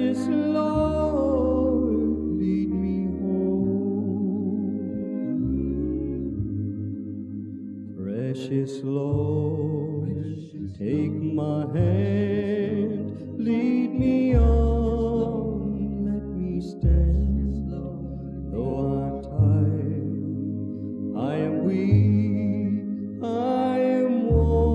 Precious Lord, lead me home. Precious Lord, take my hand, lead me on, let me stand. Though I'm tired, I am weak, I am worn.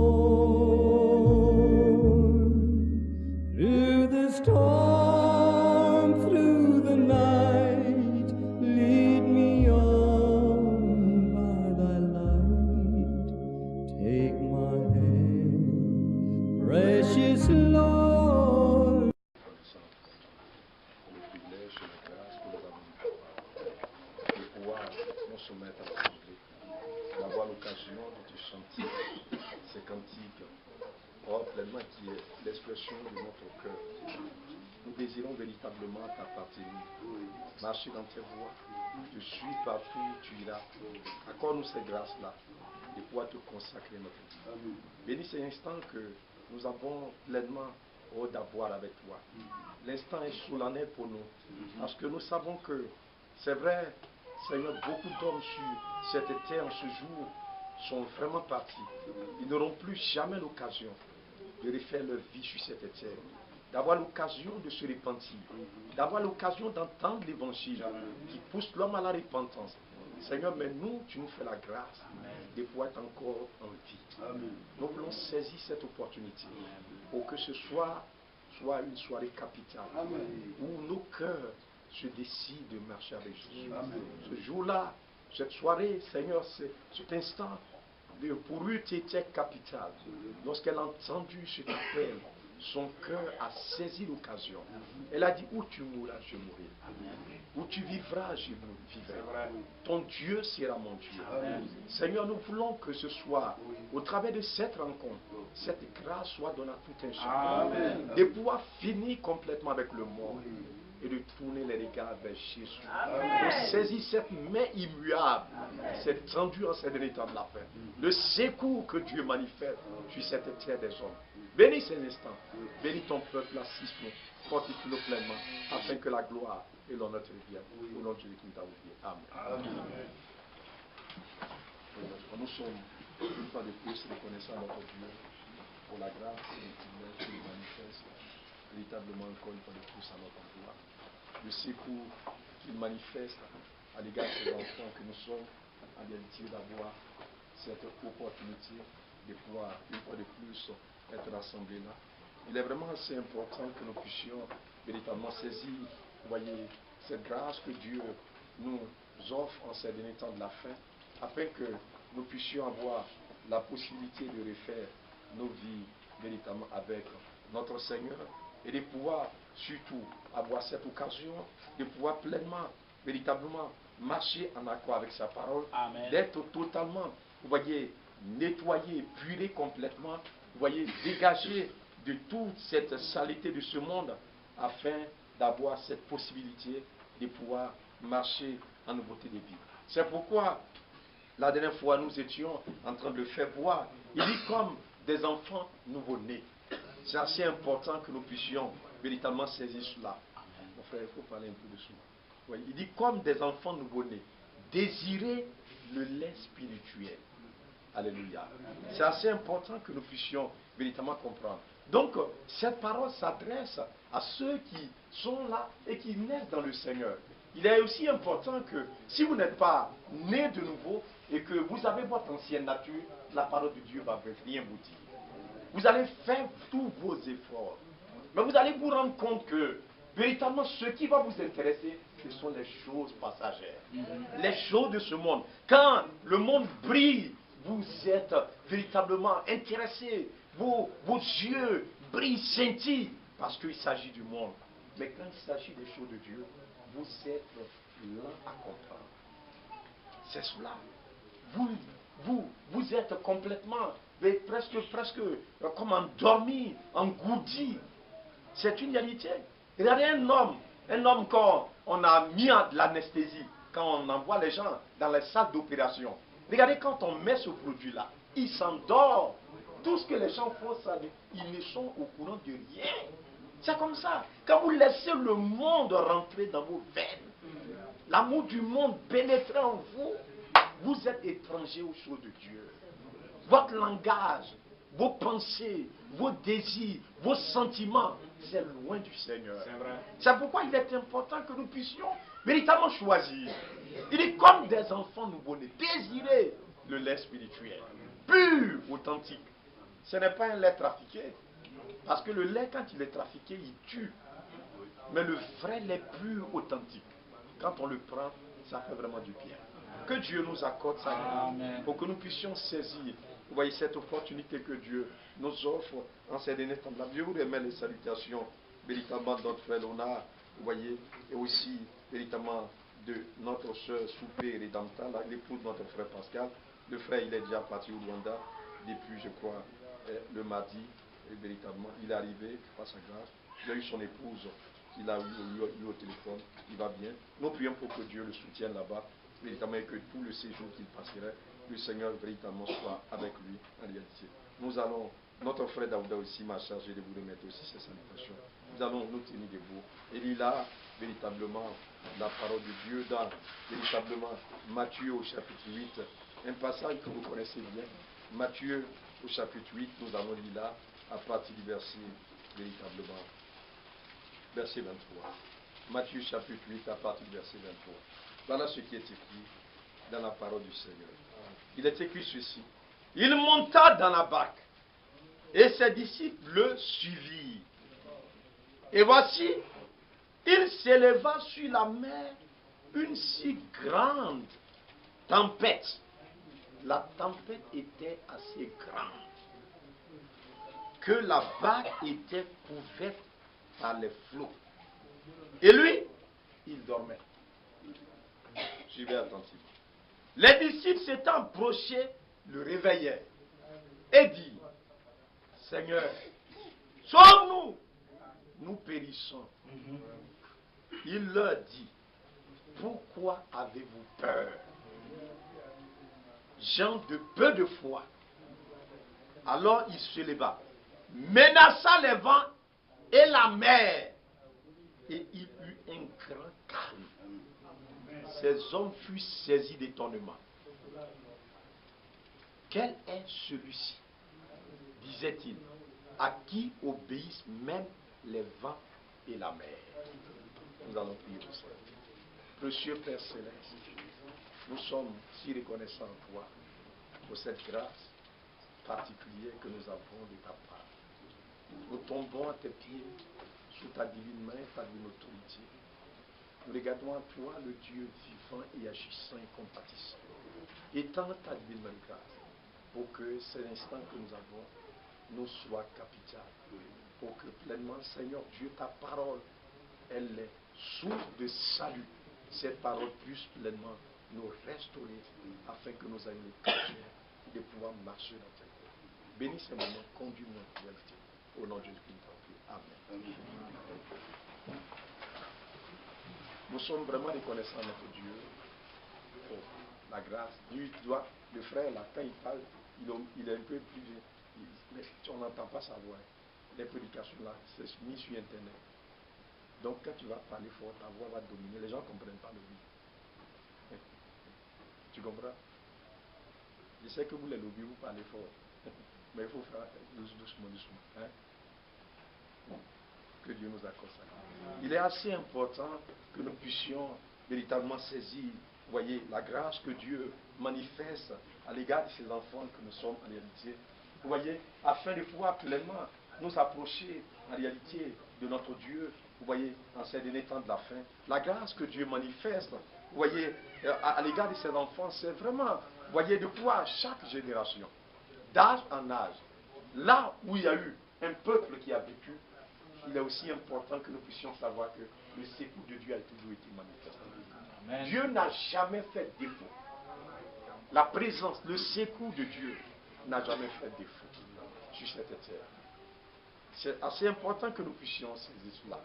Through the storm, through the night, lead me on by thy light. Take my hand, precious Lord. Le privilège et la grâce que nous avons de pouvoir nous soumettre à l'Assemblée, d'avoir l'occasion de te chanter ces cantiques, pleinement qui est l'expression de notre cœur. Nous désirons véritablement t'appartenir, marcher dans tes voies, te suivre partout où tu iras. Accorde-nous ces grâces-là de pouvoir te consacrer notre vie. Bénis ces instants que nous avons pleinement d'avoir avec toi. L'instant est solennel pour nous, parce que nous savons que c'est vrai, Seigneur, beaucoup d'hommes sur cette terre en ce jour sont vraiment partis. Ils n'auront plus jamais l'occasion de refaire leur vie sur cette terre, d'avoir l'occasion de se repentir, d'avoir l'occasion d'entendre l'évangile qui pousse l'homme à la repentance. Seigneur, mais nous, tu nous fais la grâce de pouvoir être encore en vie. Nous voulons saisir cette opportunité pour que ce soir soit une soirée capitale où nos cœurs se décident de marcher avec Jésus. Ce jour-là, cette soirée, Seigneur, cet instant, pour lui, était capital. Lorsqu'elle a entendu cet appel, son cœur a saisi l'occasion. Elle a dit, où tu mourras, je mourrai. Où tu vivras, je vivrai. Ton Dieu sera mon Dieu. Seigneur, nous voulons que ce soir, au travers de cette rencontre, cette grâce soit donnée à tout un chacun. De pouvoir finir complètement avec le monde et de tourner les regards vers Jésus. Pour saisir cette main immuable, cette tendue en cette dernier temps de la fin. Le secours que Dieu manifeste sur cette terre des hommes. Bénis ces instants. Bénis ton peuple, assiste-nous, fortifie-nous pleinement, afin que la gloire et l'honneur te reviennent. Au nom de Jésus qui nous a oubliés. Amen. Nous sommes une fois de plus reconnaissants à notre Dieu pour la grâce et le privilège qui nous manifeste véritablement encore une fois de plus à notre endroit. Le secours qu'il manifeste à l'égard de ces enfants que nous sommes en réalité d'avoir cette opportunité de pouvoir une fois de plus être rassemblés là. Il est vraiment assez important que nous puissions véritablement saisir, vous voyez, cette grâce que Dieu nous offre en ces derniers temps de la fin, afin que nous puissions avoir la possibilité de refaire nos vies véritablement avec notre Seigneur et de pouvoir surtout avoir cette occasion de pouvoir pleinement, véritablement marcher en accord avec sa parole, d'être totalement, vous voyez, nettoyé, puré complètement, vous voyez, dégagé de toute cette saleté de ce monde afin d'avoir cette possibilité de pouvoir marcher en nouveauté de vie. C'est pourquoi la dernière fois nous étions en train de le faire voir. Il dit comme des enfants nouveau-nés. C'est assez important que nous puissions véritablement saisir cela. Mon frère, il faut parler un peu de cela. Oui, il dit comme des enfants nouveau-nés, désirer le lait spirituel. Alléluia. C'est assez important que nous puissions véritablement comprendre. Donc, cette parole s'adresse à ceux qui sont là et qui naissent dans le Seigneur. Il est aussi important que si vous n'êtes pas né de nouveau et que vous avez votre ancienne nature, la parole de Dieu va rien vous dire. Vous allez faire tous vos efforts. Mais vous allez vous rendre compte que véritablement ce qui va vous intéresser, ce sont les choses passagères. Les choses de ce monde. Quand le monde brille, vous êtes véritablement intéressé. Vos yeux brillent, scintillent, parce qu'il s'agit du monde. Mais quand il s'agit des choses de Dieu, vous êtes lent à comprendre. C'est cela. Vous êtes complètement, presque comme endormi, engourdi. C'est une réalité. Regardez un homme quand on a mis de l'anesthésie, quand on envoie les gens dans les salles d'opération. Regardez quand on met ce produit-là, il s'endort. Tout ce que les gens font, ça, ils ne sont au courant de rien. C'est comme ça. Quand vous laissez le monde rentrer dans vos veines, l'amour du monde pénétrer en vous, vous êtes étranger aux choses de Dieu. Votre langage, vos pensées, vos désirs, vos sentiments, c'est loin du Seigneur. C'est pourquoi il est important que nous puissions véritablement choisir. Il est comme des enfants nouveau-nés, désirer le lait spirituel, pur, authentique. Ce n'est pas un lait trafiqué. Parce que le lait, quand il est trafiqué, il tue. Mais le vrai lait pur, authentique, quand on le prend, ça fait vraiment du bien. Que Dieu nous accorde sa grâce pour que nous puissions saisir, vous voyez, cette opportunité que Dieu nous offre en ces derniers temps. Je vous remets les salutations véritablement de notre frère Léonard, vous voyez, et aussi véritablement de notre soeur Soupé Rédempta, l'époux de notre frère Pascal. Le frère, il est déjà parti au Rwanda depuis, je crois, le mardi. Et véritablement, il est arrivé par sa grâce. Il a eu son épouse, il a eu au téléphone, il va bien. Nous prions pour que Dieu le soutienne là-bas, véritablement, et que tout le séjour qu'il passerait, le Seigneur véritablement soit avec lui en réalité. Nous allons, notre frère Daouda aussi m'a chargé de vous remettre aussi ses salutations. Nous allons nous tenir debout. Et il a véritablement la parole de Dieu dans véritablement Matthieu au chapitre 8, un passage que vous connaissez bien. Matthieu au chapitre 8, nous allons lire là, à partir du verset, véritablement, verset 23. Matthieu chapitre 8, à partir du verset 23. Voilà ce qui est écrit dans la parole du Seigneur. Il est écrit ceci. Il monta dans la barque, et ses disciples le suivirent. Et voici, il s'éleva sur la mer une si grande tempête. La tempête était assez grande que la barque était couverte par les flots. Et lui, il dormait. Suivez attentivement. Les disciples s'étant approchés, le réveillèrent et dirent, Seigneur, sauve-nous, nous périssons. Il leur dit, pourquoi avez-vous peur, gens de peu de foi? Alors il se leva, menaça les vents et la mer, et il eut un grand calme. Ces hommes furent saisis d'étonnement. Quel est celui-ci, disait-il, à qui obéissent même les vents et la mer? Nous allons prier pour ça. Précieux Père Céleste, nous sommes si reconnaissants à toi pour cette grâce particulière que nous avons de ta part. Nous tombons à tes pieds, sous ta divine main, ta divine autorité. Nous regardons à toi, le Dieu vivant et agissant et compatissant. Étends ta divine main de grâce pour que ces instants que nous avons nous soient capitaux. Pour que pleinement, Seigneur Dieu, ta parole, elle est source de salut. Cette parole puisse pleinement nous restaurer afin que nous ayons l'occasion de pouvoir marcher dans tes voies. Bénis ces moments, conduis-nous en réalité. Au nom de Jésus-Christ. Amen. Nous sommes vraiment reconnaissants à notre Dieu pour la grâce. Dieu doit, le frère là, quand il parle, il est un peu plus vieux. On n'entend pas sa voix. Les prédications là, c'est mis sur Internet. Donc quand tu vas parler fort, ta voix va dominer. Les gens ne comprennent pas le bruit. Tu comprends? Je sais que vous les lobbies, vous parlez fort. Mais il faut faire doucement, doucement. Hein? Que Dieu nous accorde ça. Il est assez important que nous puissions véritablement saisir, voyez, la grâce que Dieu manifeste à l'égard de ses enfants que nous sommes en réalité. Vous voyez, afin de pouvoir pleinement nous approcher en réalité de notre Dieu, vous voyez, en ces derniers temps de la fin. La grâce que Dieu manifeste, vous voyez, à l'égard de ses enfants, c'est vraiment, vous voyez, de pouvoir chaque génération, d'âge en âge, là où il y a eu un peuple qui a vécu, il est aussi important que nous puissions savoir que le secours de Dieu a toujours été manifesté. Amen. Dieu n'a jamais fait défaut. La présence, le secours de Dieu n'a jamais fait défaut sur cette terre. C'est assez important que nous puissions saisir cela.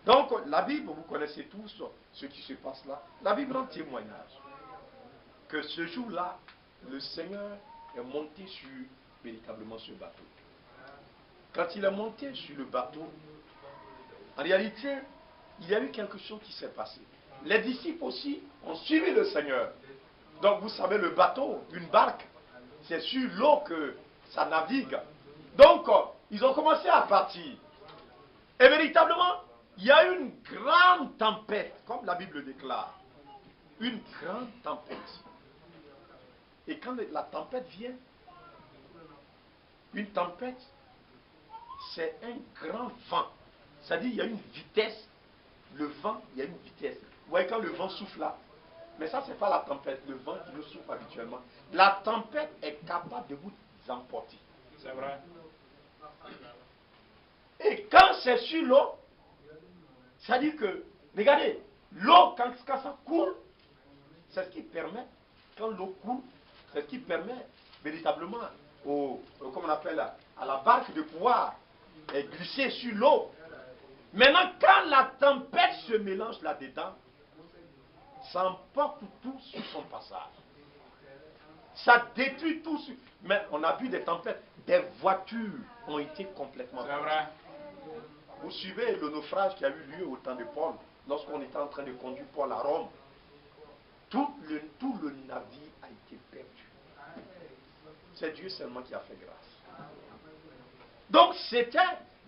Donc, la Bible, vous connaissez tous ce qui se passe là. La Bible rend témoignage que ce jour-là, le Seigneur est monté sur véritablement ce bateau. Quand il est monté sur le bateau, En réalité, il y a eu quelque chose qui s'est passé. Les disciples aussi ont suivi le Seigneur. Donc vous savez, le bateau, une barque, c'est sur l'eau que ça navigue. Donc, ils ont commencé à partir. Et véritablement, il y a eu une grande tempête, comme la Bible déclare. Une grande tempête. Et quand la tempête vient, une tempête, c'est un grand vent. C'est-à-dire, il y a une vitesse. Le vent, il y a une vitesse. Vous voyez, quand le vent souffle là, mais ça, ce n'est pas la tempête, le vent qui nous souffle habituellement. La tempête est capable de vous emporter. C'est vrai. Et quand c'est sur l'eau, ça dit que, regardez, l'eau, quand ça coule, c'est ce qui permet, quand l'eau coule, c'est ce qui permet véritablement, comment on appelle, à la barque de pouvoir glisser sur l'eau. Maintenant, quand la tempête se mélange là-dedans, ça emporte tout sur son passage. Ça détruit tout. Mais on a vu des tempêtes. Des voitures ont été complètement... C'est vrai. Vous suivez le naufrage qui a eu lieu au temps de Paul, lorsqu'on était en train de conduire Paul à Rome. Tout le navire a été perdu. C'est Dieu seulement qui a fait grâce. Donc c'était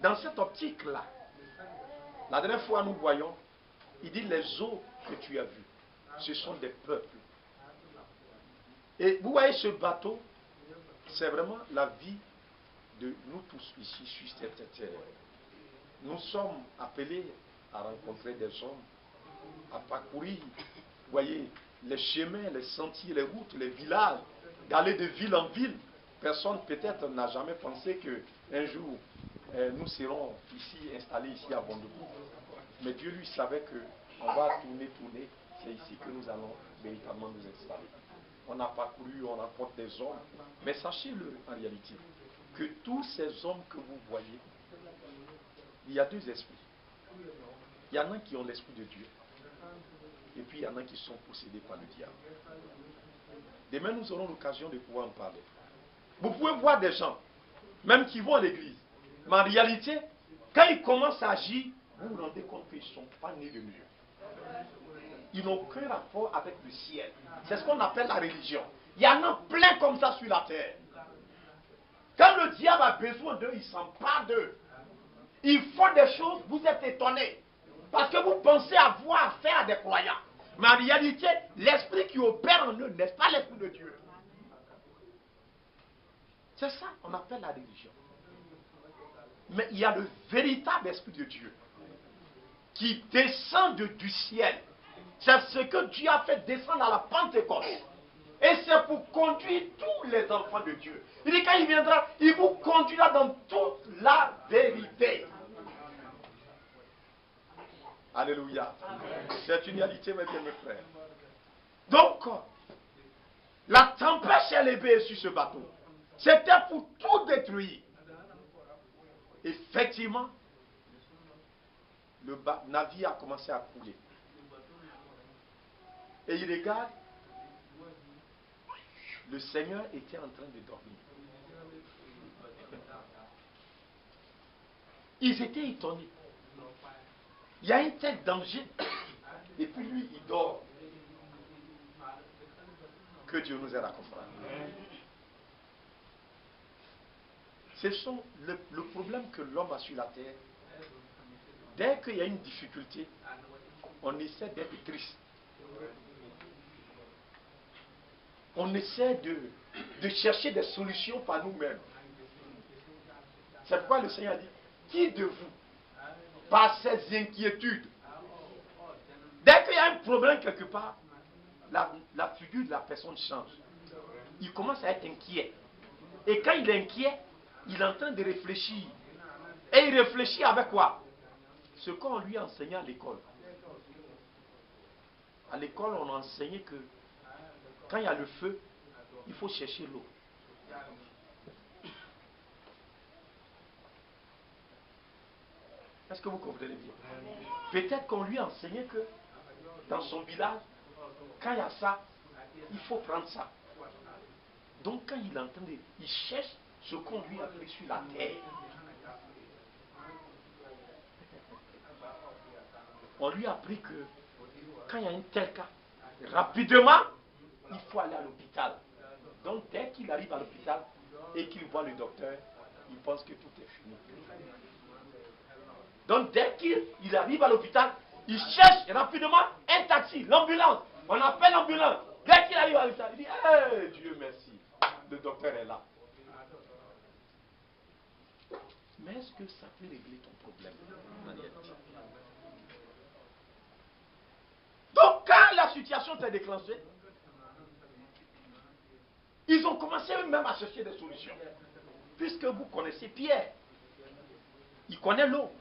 dans cette optique-là. La dernière fois nous voyons, il dit les eaux que tu as vues, ce sont des peuples. Et vous voyez ce bateau, c'est vraiment la vie de nous tous ici sur cette terre. Nous sommes appelés à rencontrer des hommes, à parcourir, vous voyez, les chemins, les sentiers, les routes, les villages, d'aller de ville en ville. Personne peut-être n'a jamais pensé qu'un jour, nous serons ici, installés ici à Bondoukou. Mais Dieu lui savait qu'on va tourner, c'est ici que nous allons véritablement nous installer. On a parcouru, on rencontre des hommes. Mais sachez-le en réalité, que tous ces hommes que vous voyez, il y a deux esprits. Il y en a qui ont l'esprit de Dieu. Et puis il y en a qui sont possédés par le diable. Demain, nous aurons l'occasion de pouvoir en parler. Vous pouvez voir des gens, même qui vont à l'église. Mais en réalité, quand ils commencent à agir, vous vous rendez compte qu'ils ne sont pas nés de mieux. Ils n'ont aucun rapport avec le ciel. C'est ce qu'on appelle la religion. Il y en a plein comme ça sur la terre. Quand le diable a besoin d'eux, il s'empare d'eux. Ils font des choses, vous êtes étonnés. Parce que vous pensez avoir affaire à des croyants. Mais en réalité, l'esprit qui opère en eux n'est pas l'esprit de Dieu. C'est ça qu'on appelle la religion. Mais il y a le véritable esprit de Dieu qui descend du ciel. C'est ce que Dieu a fait descendre à la Pentecôte. Et c'est pour conduire tous les enfants de Dieu. Il dit quand il viendra, il vous conduira dans toute la vérité. Alléluia. C'est une réalité, mes bien mes frères. Donc, la tempête s'est levée sur ce bateau. C'était pour tout détruire. Effectivement, le navire a commencé à couler. Et il regarde, le Seigneur était en train de dormir. Ils étaient étonnés. Il y a un tel danger. Et puis lui, il dort. Que Dieu nous aide à comprendre. Ce sont le problème que l'homme a sur la terre. Dès qu'il y a une difficulté, on essaie d'être triste. On essaie de chercher des solutions par nous-mêmes. C'est pourquoi le Seigneur a dit, qui de vous, par ces inquiétudes, dès qu'il y a un problème quelque part, la figure de la personne change. Il commence à être inquiet. Et quand il est inquiet, il est en train de réfléchir. Et il réfléchit avec quoi? Ce qu'on lui a enseigné à l'école. À l'école, on a enseigné que quand il y a le feu, il faut chercher l'eau. Est-ce que vous comprenez bien? Peut-être qu'on lui a enseigné que dans son village, quand il y a ça, il faut prendre ça. Donc quand il entend, il cherche ce qu'on lui a fait sur la terre. On lui a appris que quand il y a un tel cas, rapidement, il faut aller à l'hôpital. Donc dès qu'il arrive à l'hôpital et qu'il voit le docteur, il pense que tout est fini. Donc dès qu'il arrive à l'hôpital, il cherche rapidement un taxi, l'ambulance. On appelle l'ambulance. Dès qu'il arrive à l'hôpital, il dit « Hey, Dieu merci, le docteur est là. » Mais est-ce que ça peut régler ton problème, Maniette? Donc quand la situation s'est déclenchée, ils ont commencé eux-mêmes à chercher des solutions. Puisque vous connaissez Pierre, il connaît l'eau.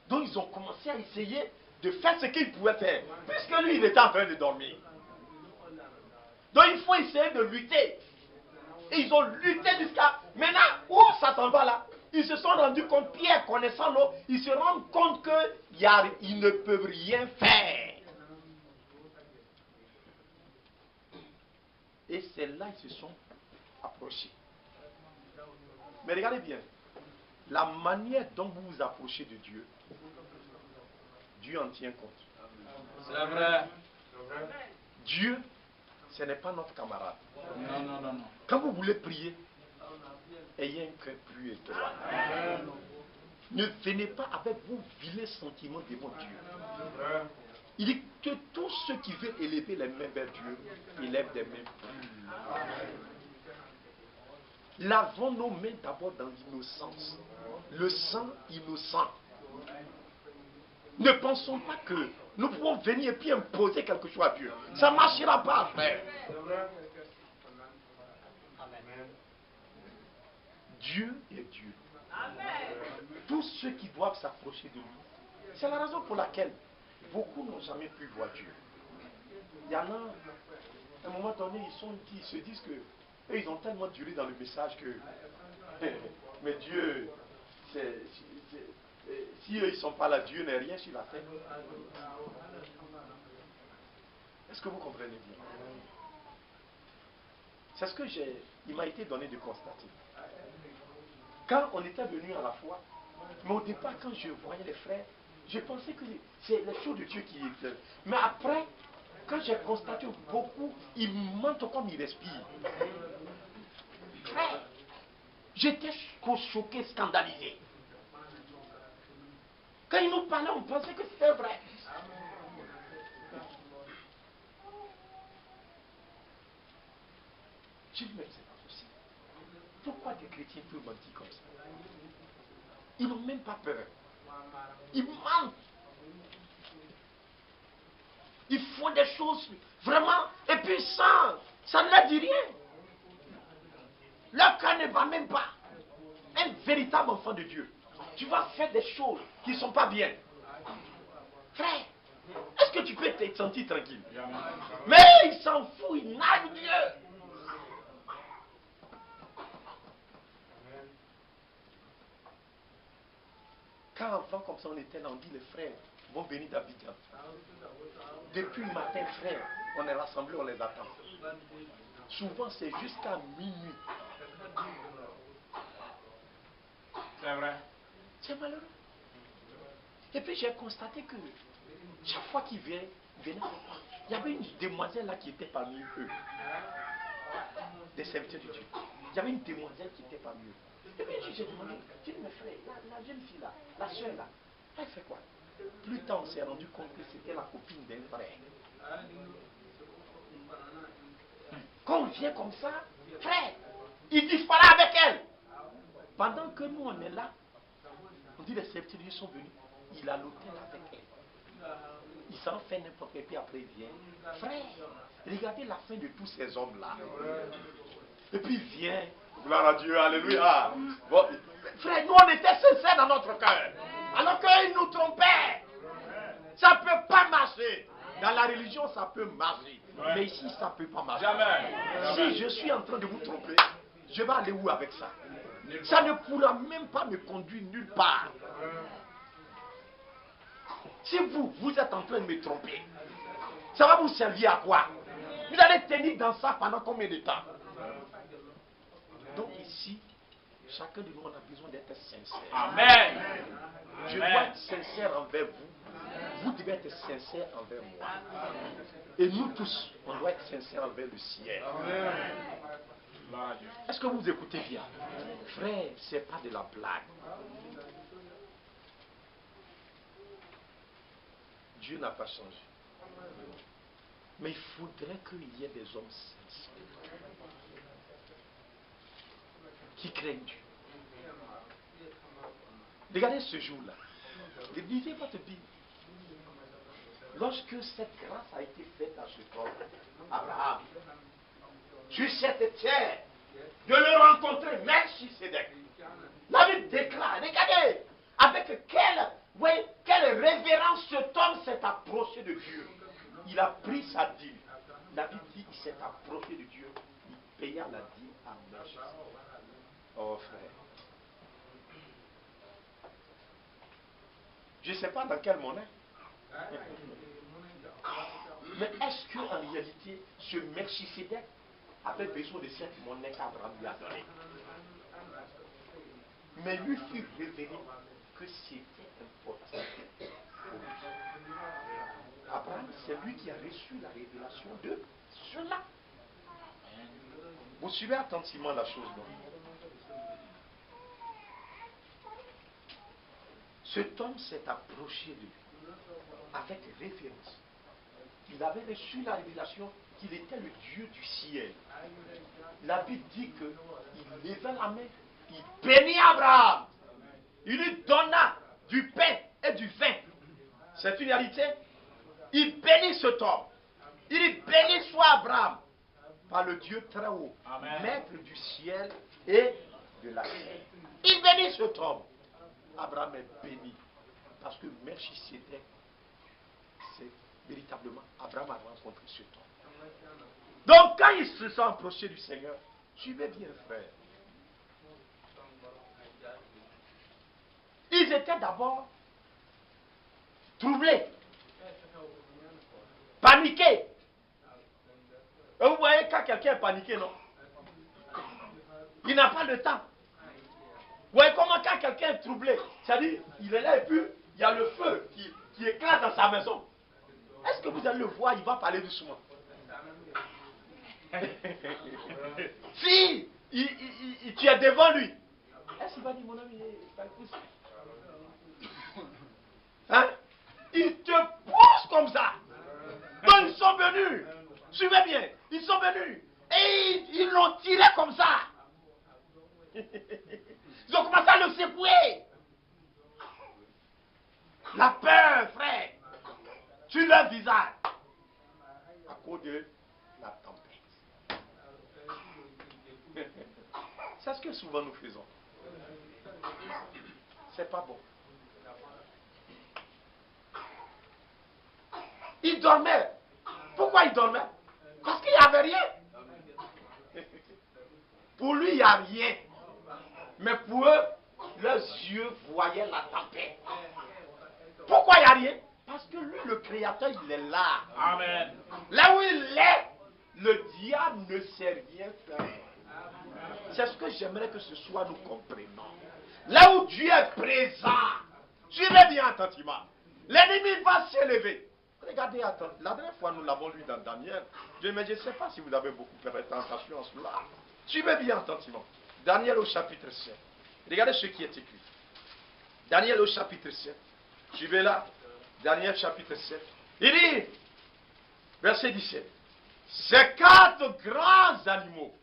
Donc ils ont commencé à essayer de faire ce qu'ils pouvaient faire. Puisque lui, il était en train de dormir. Donc il faut essayer de lutter. Et ils ont lutté jusqu'à... Maintenant, où ça s'en va là? Ils se sont rendus compte, Pierre connaissant l'eau, ils se rendent compte qu'ils ne peuvent rien faire. Et c'est là qu'ils se sont approchés. Mais regardez bien, la manière dont vous vous approchez de Dieu, Dieu en tient compte. C'est vrai. Dieu, ce n'est pas notre camarade. Non. Quand vous voulez prier, ayez un cœur plus étroit. Ne venez pas avec vos vilains sentiments devant Dieu. Il dit que tous ceux qui veulent élever les mains vers Dieu, élèvent des mains pures. Lavons nos mains d'abord dans l'innocence. Le sang innocent. Ne pensons pas que nous pouvons venir et puis imposer quelque chose à Dieu. Ça ne marchera pas, frère. Dieu est Dieu. Tous ceux qui doivent s'approcher de lui. C'est la raison pour laquelle beaucoup n'ont jamais pu voir Dieu. Il y en a, à un moment donné, ils se disent que et ils ont tellement duré dans le message que mais Dieu, si eux ils ne sont pas là, Dieu n'est rien sur la terre. Est-ce que vous comprenez bien? C'est ce que il m'a été donné de constater. Quand on était venu à la foi, mais au départ, quand je voyais les frères, je pensais que c'est les choses de Dieu qui étaient. Mais après, quand j'ai constaté beaucoup, ils mentent comme ils respirent. Frère, j'étais choqué, scandalisé. Quand ils nous parlaient, on pensait que c'était vrai. Je dis, mais c'est pas possible. Pourquoi des chrétiens peuvent mentir comme ça? Ils n'ont même pas peur. Ils mentent. Ils font des choses vraiment, et puis ça ne leur dit rien. Leur cœur ne va même pas. Un véritable enfant de Dieu, tu vas faire des choses qui ne sont pas bien. Frère, est-ce que tu peux te sentir tranquille? Mais il s'en fout, il nage Dieu. Quand avant, comme ça, on était là, on dit les frères vont venir d'Abidjan. Depuis le matin, frère, on est rassemblés, on les attend. Souvent, c'est jusqu'à minuit. C'est vrai. C'est malheureux. Et puis, j'ai constaté que chaque fois qu'ils venaient, il y avait une demoiselle là qui était parmi eux. Des serviteurs de Dieu. Il y avait une demoiselle qui était parmi eux. Et puis, j'ai demandé, j'ai dit, mes frères, la jeune fille là, la soeur là, elle fait quoi? Plus tard, on s'est rendu compte que c'était la copine d'un frère. Quand on vient comme ça, frère, il disparaît avec elle. Pendant que nous, on est là, on dit les serviteurs de Dieu sont venus, il a l'hôtel avec elle. Il s'en fait n'importe quoi, et puis après il vient. Frère, regardez la fin de tous ces hommes-là. Et puis il vient, gloire à Dieu, alléluia. Bon, frère, nous on était sincères dans notre cœur. Alors qu'ils nous trompaient. Ça ne peut pas marcher. Dans la religion, ça peut marcher. Mais ici, ça ne peut pas marcher. Jamais. Si je suis en train de vous tromper, je vais aller où avec ça? Ça ne pourra même pas me conduire nulle part. Si vous êtes en train de me tromper, ça va vous servir à quoi? Vous allez tenir dans ça pendant combien de temps? Donc ici, chacun de nous on a besoin d'être sincère. Amen. Je dois être sincère envers vous. Vous devez être sincère envers moi. Et nous tous, on doit être sincère envers le ciel. Est-ce que vous écoutez bien? Frère, ce n'est pas de la blague. Dieu n'a pas changé. Mais il faudrait qu'il y ait des hommes sincères qui craignent Dieu. Regardez ce jour-là. Lisez votre Bible. Lorsque cette grâce a été faite à cet homme, Abraham, sur cette terre, de le rencontrer, Melchisédek, la Bible déclare, regardez, avec quelle révérence cet homme s'est approché de Dieu. Il a pris sa dîme. La Bible dit qu'il s'est approché de Dieu. Il paya la dîme à Melchisédek. Oh frère. Je ne sais pas dans quelle monnaie. Mais est-ce qu'en réalité, ce Melchisédek avait besoin de cette monnaie qu'Abraham lui a donnée? Mais lui fut révélé que c'était important pour lui. Abraham, c'est lui qui a reçu la révélation de cela. Vous suivez attentivement la chose, non? Cet homme s'est approché de lui avec révérence. Il avait reçu la révélation qu'il était le Dieu du ciel. La Bible dit qu'il leva la main, il bénit Abraham. Il lui donna du pain et du vin. C'est une réalité. Il bénit cet homme. Il dit béni soit Abraham par le Dieu très haut, maître du ciel et de la terre. Il bénit cet homme. Abraham est béni parce que Melchisédek, c'est véritablement Abraham a rencontré cet homme. Donc quand il se sent approché du Seigneur, suivez bien frère. Ils étaient d'abord troublés, paniqués. Et vous voyez quand quelqu'un est paniqué, non? Il n'a pas le temps. Vous voyez comment quand quelqu'un est troublé, c'est-à-dire il est là et puis il y a le feu qui éclate dans sa maison. Est-ce que vous allez le voir, il va parler doucement? Si tu es devant lui, est-ce qu'il va dire mon ami, hein? Il te pousse comme ça. Donc ils sont venus. Suivez bien, ils sont venus. Et ils l'ont tiré comme ça. Ils ont commencé à le secouer. La peur, frère, sur leur visage. À cause de la tempête. C'est ce que souvent nous faisons. C'est pas bon. Ils dormaient. Pourquoi ils dormaient? Parce qu'il n'y avait rien. Pour lui, il n'y a rien. Mais pour eux, leurs yeux voyaient la tempête. Pourquoi il n'y a rien? Parce que lui, le Créateur, il est là. Amen. Là où il est, le diable ne sait rien faire. C'est ce que j'aimerais que ce soit nous comprenons. Là où Dieu est présent, suivez bien attentivement. L'ennemi va s'élever. Regardez, la dernière fois nous l'avons lu dans Daniel. Mais je ne sais pas si vous avez beaucoup fait attention à cela. Suivez bien attentivement. Daniel au chapitre 7. Regardez ce qui est écrit. Daniel au chapitre 7. Suivez là. Daniel chapitre 7. Il dit, verset 17. Ces 4 grands animaux,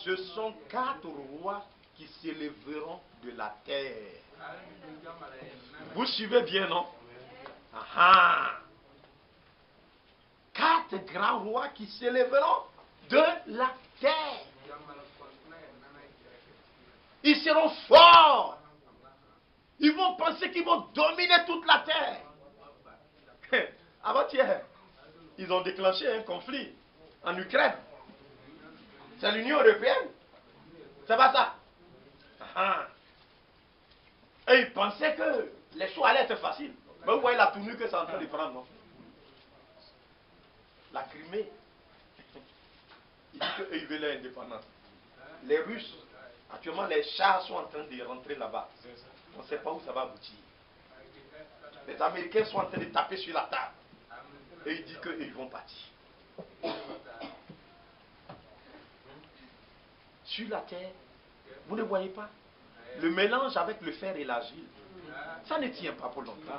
ce sont 4 rois qui s'élèveront de la terre. Vous suivez bien, non? Ah. 4 grands rois qui s'élèveront de la terre. Ils seront forts. Ils vont penser qu'ils vont dominer toute la terre. Avant-hier, ils ont déclenché un conflit en Ukraine. C'est l'Union européenne. C'est pas ça. Ah. Et ils pensaient que les choses allaient être faciles. Mais vous voyez la tournure que c'est en train de prendre, non? La Crimée. Ils disent qu'eux, ils veulent l'indépendance. Les Russes, actuellement, les chars sont en train de rentrer là-bas. On ne sait pas où ça va aboutir. Les Américains sont en train de taper sur la table. Et il dit qu'ils vont partir. Sur la terre, vous ne voyez pas le mélange avec le fer et l'argile, ça ne tient pas pour longtemps.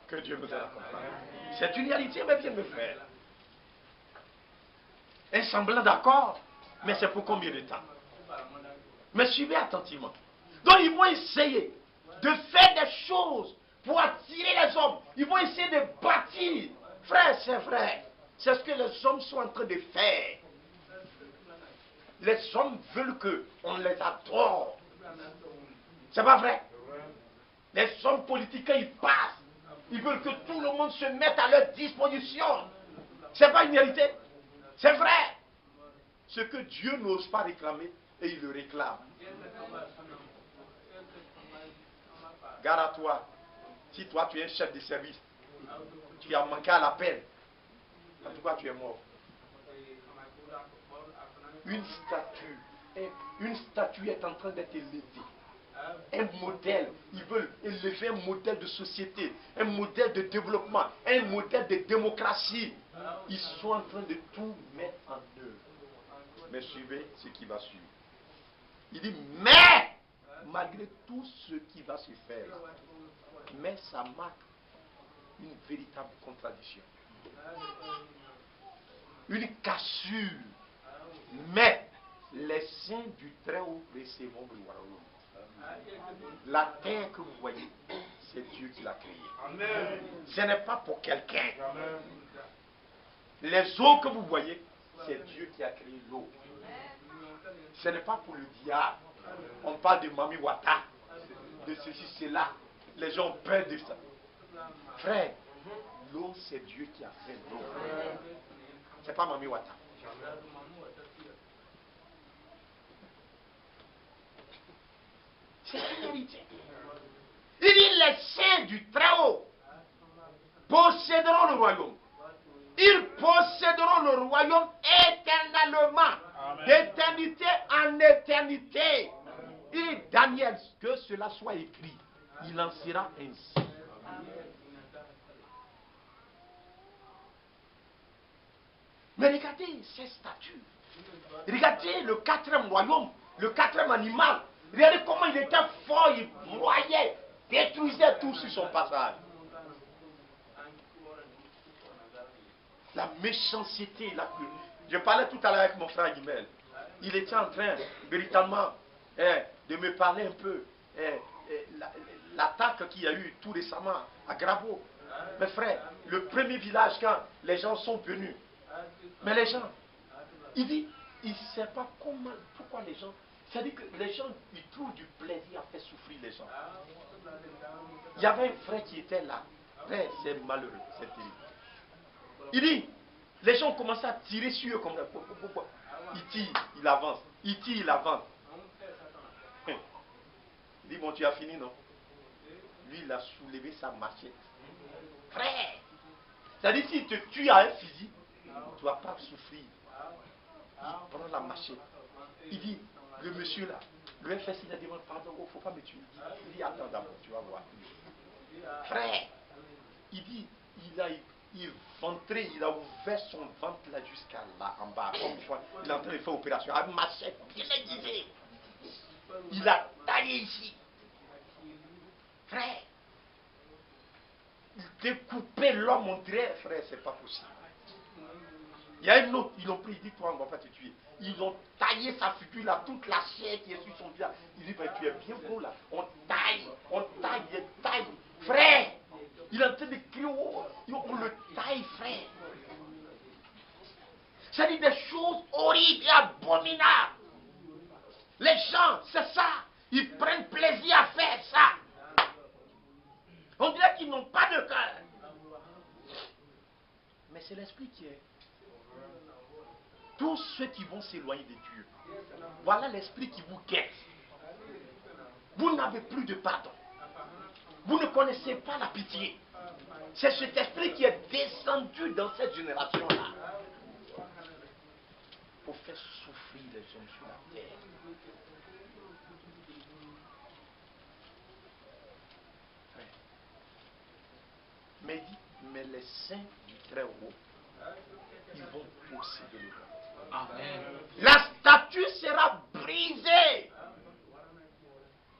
Que Dieu nous aide à comprendre. C'est une réalité, mes bien me frères. Un semblant d'accord, mais c'est pour combien de temps? Mais suivez attentivement. Donc ils vont essayer de faire des choses pour attirer les hommes. Ils vont essayer de bâtir. Frère, c'est vrai. C'est ce que les hommes sont en train de faire. Les hommes veulent qu'on les adore. C'est pas vrai? Les hommes politiques, quand ils passent, ils veulent que tout le monde se mette à leur disposition. C'est pas une réalité? C'est vrai. Ce que Dieu n'ose pas réclamer, et il le réclame. Gare à toi. Si toi tu es un chef de service, tu as manqué à l'appel, en tout cas tu es mort. Une statue est en train d'être élevée. Un modèle, ils veulent élever un modèle de société, un modèle de développement, un modèle de démocratie. Ils sont en train de tout mettre en œuvre. Mais suivez ce qui va suivre. Il dit, mais, malgré tout ce qui va se faire, mais ça marque une véritable contradiction. Une cassure. Mais, les saints du Très-Haut recevront le royaume. La terre que vous voyez, c'est Dieu qui l'a créée. Ce n'est pas pour quelqu'un. Les eaux que vous voyez, c'est Dieu qui a créé l'eau. Ce n'est pas pour le diable. On parle de Mami Wata, de ceci, cela. Les gens ont peur de ça. Frère, l'eau, c'est Dieu qui a fait l'eau. C'est pas Mami Wata. C'est la vérité. Il dit les saints du Très-Haut posséderont le royaume. Ils posséderont le royaume éternellement. D'éternité en éternité. Et Daniel, que cela soit écrit, il en sera ainsi. Mais regardez ces statues. Regardez le quatrième royaume, le quatrième animal. Regardez comment il était fort, il broyait, détruisait tout sur son passage. La méchanceté, je parlais tout à l'heure avec mon frère Guimel. Il était en train, véritablement, de me parler un peu. L'attaque qu'il y a eu tout récemment à Gravo. Mes frères, le premier village, quand les gens sont venus, mais les gens, il dit, il ne sait pas comment, pourquoi les gens, c'est-à-dire que les gens, ils trouvent du plaisir à faire souffrir les gens. Il y avait un frère qui était là. Frère, c'est malheureux, c'est terrible. Il dit, les gens ont commencé à tirer sur eux comme ça. Pourquoi? Il tire, il avance. Il tire, il avance. Il dit, bon, tu as fini, non? Lui, il a soulevé sa machette. Frère! C'est-à-dire, s'il te tue à un fusil, tu ne vas pas souffrir. Il prend la machette. Il dit, le monsieur là, le FS, il a demandé, pardon, il ne faut pas me tuer. Il dit, attends d'abord, tu vas voir. Frère! Il dit, il ventrait, il a ouvert son ventre là jusqu'à là, en bas. Comme une fois, il est en train de faire opération. Avec machette bien aiguisée. Il a taillé ici. Frère, il découpait l'homme, on dirait, frère, c'est pas possible. Il y a une autre, ils l'ont pris, il dit, toi, on ne va pas te tuer. Ils ont taillé sa figure là, toute la chair qui est sur son visage. Il dit, ben, tu es bien beau là. On taille, il taille. Frère, il est en train de crier, oh, on le taille, frère. C'est-à-dire des choses horribles et abominables. Les gens, c'est ça. Ils prennent plaisir à faire ça. On dirait qu'ils n'ont pas de cœur. Mais c'est l'esprit qui est. Tous ceux qui vont s'éloigner de Dieu, voilà l'esprit qui vous guette. Vous n'avez plus de pardon. Vous ne connaissez pas la pitié. C'est cet esprit qui est descendu dans cette génération-là pour faire souffrir les hommes sur la terre. Mais il dit, mais les saints du très haut, ils vont posséder le monde. Amen. La statue sera brisée.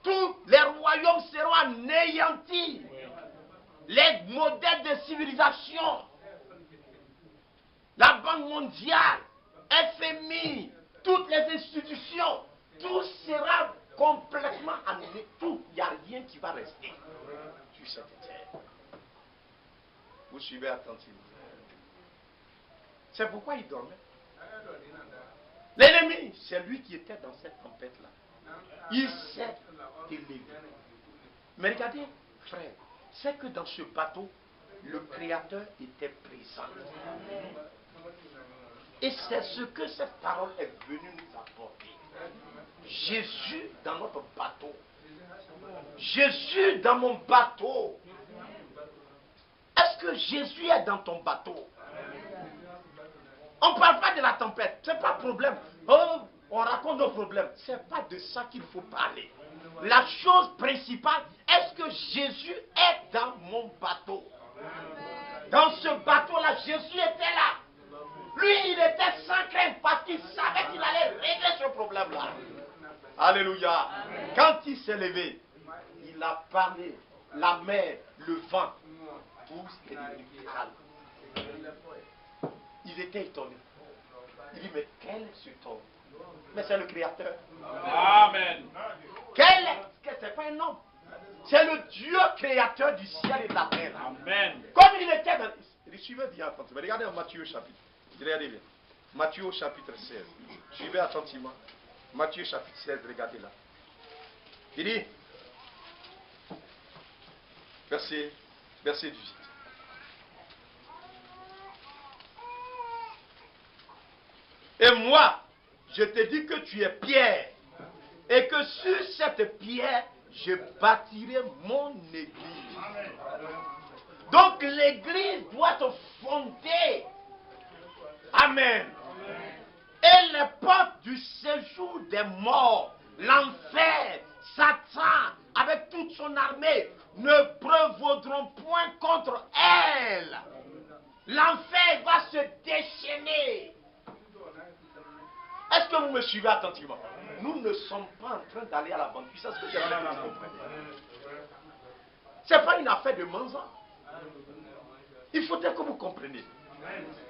Tous les royaumes seront anéantis. Les modèles de civilisation, la Banque mondiale, FMI, toutes les institutions, tout sera complètement annulé. Tout, il n'y a rien qui va rester sur cette terre. Vous suivez attentivement. C'est pourquoi il dormait. L'ennemi, c'est lui qui était dans cette tempête-là. Il s'est élevé. Mais regardez, frère, c'est que dans ce bateau, le Créateur était présent. Et c'est ce que cette parole est venue nous apporter. Jésus dans notre bateau. Jésus dans mon bateau. Est-ce que Jésus est dans ton bateau? On ne parle pas de la tempête, ce n'est pas le problème. Oh, on raconte nos problèmes. Ce n'est pas de ça qu'il faut parler. La chose principale, est-ce que Jésus est dans mon bateau? Dans ce bateau-là, Jésus était là. Lui, il était sans crainte parce qu'il savait qu'il allait régler ce problème-là. Alléluia. Quand il s'est levé, il a parlé. La mer, le vent, tous est devenu calme. Ils étaient étonnés. Il dit, mais quel est ce homme? Mais c'est le Créateur. Amen. C'est pas un homme. C'est le Dieu créateur du ciel et de la terre. Amen. Comme il était dans... Suivez bien attentivement. Regardez en Matthieu chapitre. Regardez bien. Matthieu au chapitre 16. Suivez attentivement. Matthieu chapitre 16, regardez là. Il dit, verset 18. Et moi, je te dis que tu es Pierre, et que sur cette pierre, je bâtirai mon église. Donc l'église doit être fondée. Amen. Et les portes du séjour des morts, l'enfer, Satan, avec toute son armée, ne prévaudront point contre elle. L'enfer va se déchaîner. Est-ce que vous me suivez attentivement? Nous ne sommes pas en train d'aller à la banque. C'est ce que j'ai compris. Ce n'est pas une affaire de mensonge. Il faudrait que vous compreniez.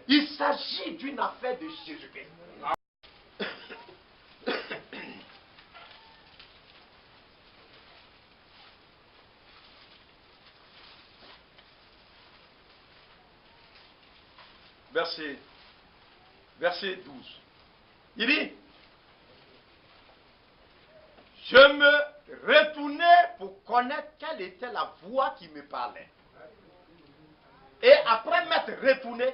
Il s'agit d'une affaire de Jésus-Christ. Verset 12. Il dit, je me retournais pour connaître quelle était la voix qui me parlait. Et après m'être retourné,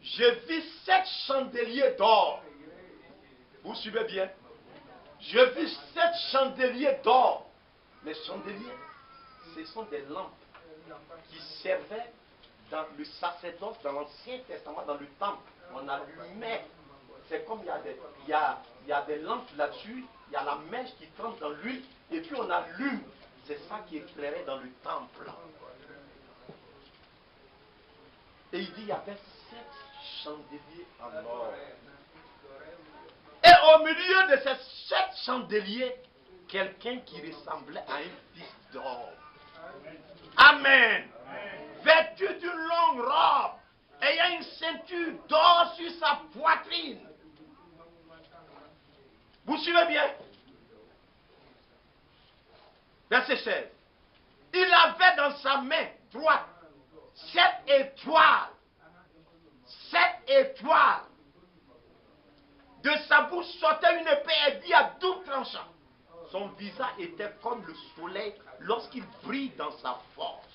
je vis 7 chandeliers d'or. Vous suivez bien? Je vis 7 chandeliers d'or. Les chandeliers, ce sont des lampes qui servaient dans le sacerdoce, dans l'Ancien Testament, dans le temple. On allumait. C'est comme il y a des lampes là-dessus, il y a la mèche qui trempe dans l'huile, et puis on allume. C'est ça qui éclairait dans le temple. Et il dit, il y avait 7 chandeliers en or. Et au milieu de ces 7 chandeliers, quelqu'un qui ressemblait à un fils d'or. Amen. Vêtu d'une longue robe, ayant une ceinture d'or sur sa poitrine. Vous suivez bien? Verset 16. Il avait dans sa main droite 7 étoiles. 7 étoiles. De sa bouche sortait une épée aiguë à double tranchant. Son visage était comme le soleil lorsqu'il brille dans sa force.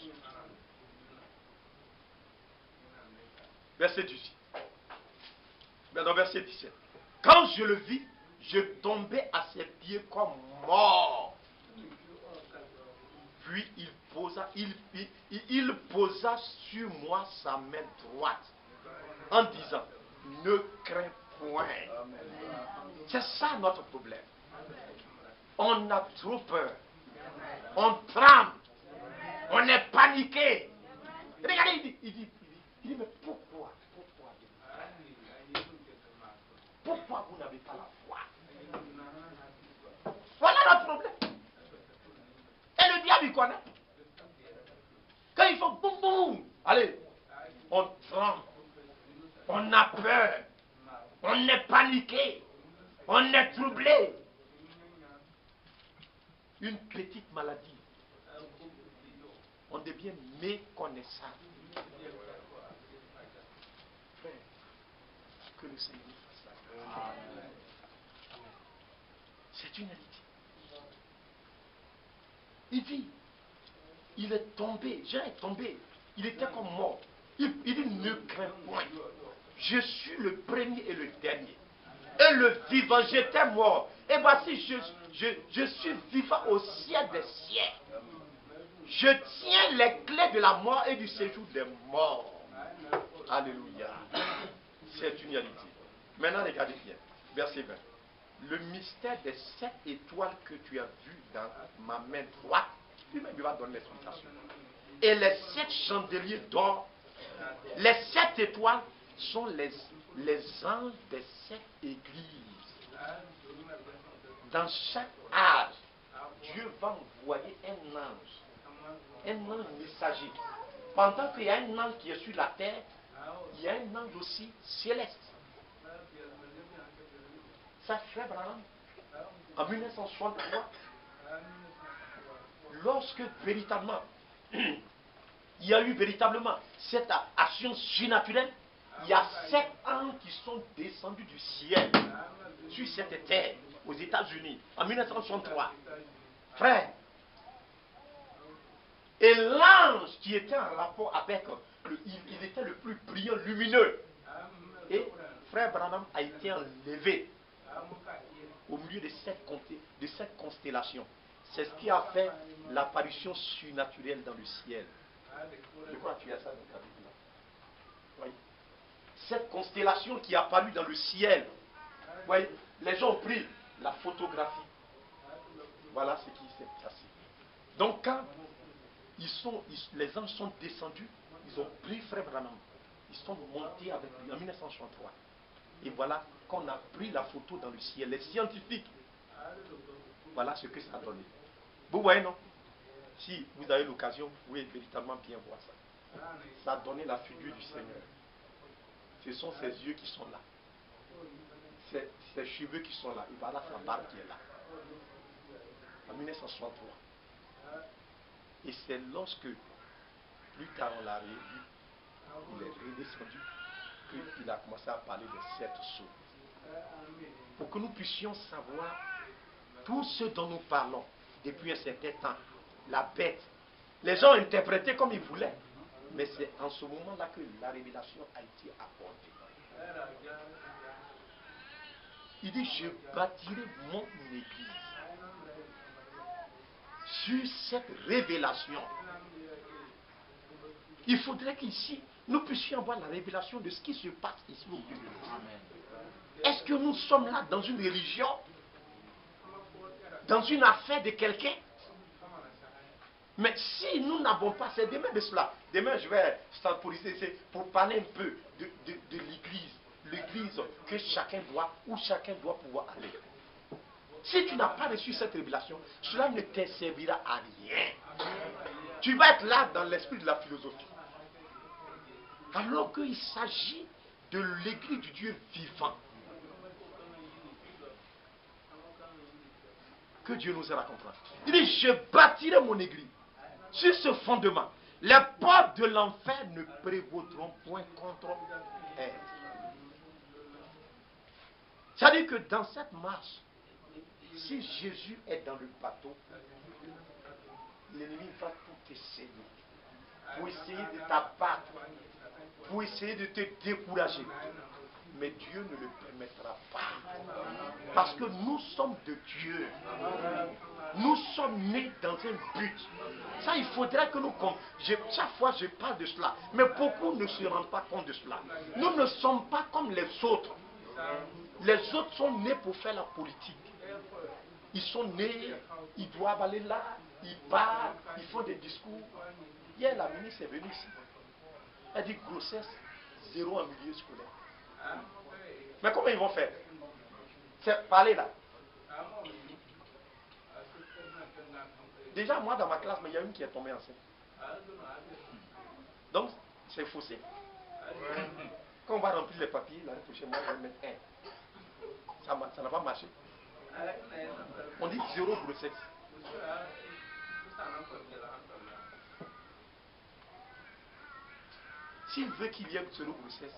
Verset 18. Dans verset 17. Quand je le vis, je tombais à ses pieds comme mort. Puis il posa sur moi sa main droite en disant, ne crains point. C'est ça notre problème. On a trop peur. On tremble. On est paniqué. Regardez, il dit, mais pourquoi vous n'avez pas la foi? Voilà notre problème. Et le diable, il connaît. Quand il faut boum boum, allez, on tremble, on a peur, on est paniqué, on est troublé. Une petite maladie, on devient méconnaissable. Frère, que le Seigneur fasse ça. C'est une réalité. Il dit, il est tombé, Jean est tombé, il était comme mort. Il dit, ne crains point. Je suis le premier et le dernier. Et le vivant, j'étais mort. Et voici, je suis vivant au ciel des siècles. Je tiens les clés de la mort et du séjour des morts. Alléluia. C'est une réalité. Maintenant, regardez bien. Verset 20. Le mystère des 7 étoiles que tu as vues dans ma main droite, lui-même il va donner l'explication. Et les 7 chandeliers d'or, les 7 étoiles sont les anges des 7 églises. Dans chaque âge, Dieu va envoyer un ange messager. Pendant qu'il y a un ange qui est sur la terre, il y a un ange aussi céleste. Ça, frère Branham, en 1963, lorsque véritablement, il y a eu véritablement cette action surnaturelle, il y a 7 anges qui sont descendus du ciel sur cette terre aux États-Unis en 1963. Frère, et l'ange qui était en rapport avec, il était le plus brillant, lumineux. Et frère Branham a été enlevé au milieu de cette constellation. C'est ce qui a fait l'apparition surnaturelle dans le ciel. Je crois que tu as ça dans ta Bible. Oui. Cette constellation qui est apparue dans le ciel. Oui. Les gens ont pris la photographie. Voilà ce qui s'est passé. Donc quand les anges sont descendus, ils ont pris frère Branham. Ils sont montés avec lui en 1963. Et voilà qu'on a pris la photo dans le ciel. Les scientifiques, voilà ce que ça a donné. Vous voyez, non? Si vous avez l'occasion, vous pouvez véritablement bien voir ça. Ça a donné la figure du Seigneur. Ce sont ses yeux qui sont là. Ses cheveux qui sont là. Et voilà sa barbe qui est là. En 1963. Et c'est lorsque, plus tard on l'a revu, il est redescendu, qu'il a commencé à parler de 7 sceaux. Pour que nous puissions savoir tout ce dont nous parlons depuis un certain temps. La bête. Les gens ont interprété comme ils voulaient. Mais c'est en ce moment-là que la révélation a été apportée. Il dit, je bâtirai mon église sur cette révélation. Il faudrait qu'ici, nous puissions avoir la révélation de ce qui se passe ici au milieu de nous. Est-ce que nous sommes là dans une religion? Dans une affaire de quelqu'un? Mais si nous n'avons pas, c'est demain de cela. Demain, je vais temporiser pour parler un peu de l'église. L'église que chacun doit, où chacun doit pouvoir aller. Si tu n'as pas reçu cette révélation, cela ne te servira à rien. Tu vas être là dans l'esprit de la philosophie. Alors qu'il s'agit de l'église du Dieu vivant. Que Dieu nous aide à comprendre. Il dit, je bâtirai mon église sur ce fondement. Les portes de l'enfer ne prévaudront point contre elle. C'est-à-dire que dans cette marche, si Jésus est dans le bateau, l'ennemi va tout essayer. Pour essayer de t'abattre, pour essayer de te décourager. Mais Dieu ne le permettra pas. Parce que nous sommes de Dieu. Nous sommes nés dans un but. Ça, il faudrait que nous... Chaque fois, je parle de cela. Mais beaucoup ne se rendent pas compte de cela. Nous ne sommes pas comme les autres. Les autres sont nés pour faire la politique. Ils sont nés, ils doivent aller là, ils parlent, ils font des discours. Hier, la ministre est venue ici. Elle dit grossesse, 0 en milieu scolaire. Mais comment ils vont faire? C'est parler là. Déjà, moi dans ma classe, mais il y a une qui est tombée enceinte. Donc, c'est faussé. Quand on va remplir les papiers, l'année prochaine, moi, je vais mettre 1. Ça n'a pas marché. On dit 0 grossesse. S'il veut qu'il y ait 0 grossesse,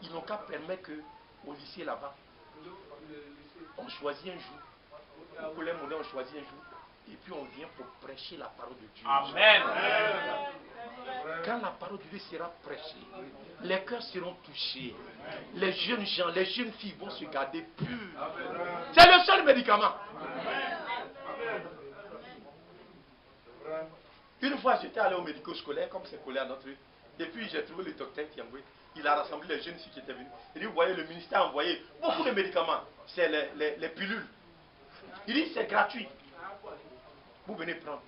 ils n'ont qu'à permettre qu'au lycée là-bas, on choisit un jour. Au collège moderne, on choisit un jour. Et puis on vient pour prêcher la parole de Dieu. Amen. Quand la parole de Dieu sera prêchée, les cœurs seront touchés. Les jeunes gens, les jeunes filles vont se garder pures. C'est le seul médicament. Une fois, j'étais allé au médico-scolaire, comme c'est collé à notre rue. Et puis j'ai trouvé le docteur qui a envoyé. Il a rassemblé les jeunes filles qui étaient venues. Il dit, vous voyez, le ministère a envoyé beaucoup de médicaments. C'est les pilules. Il dit, c'est gratuit. Vous venez prendre.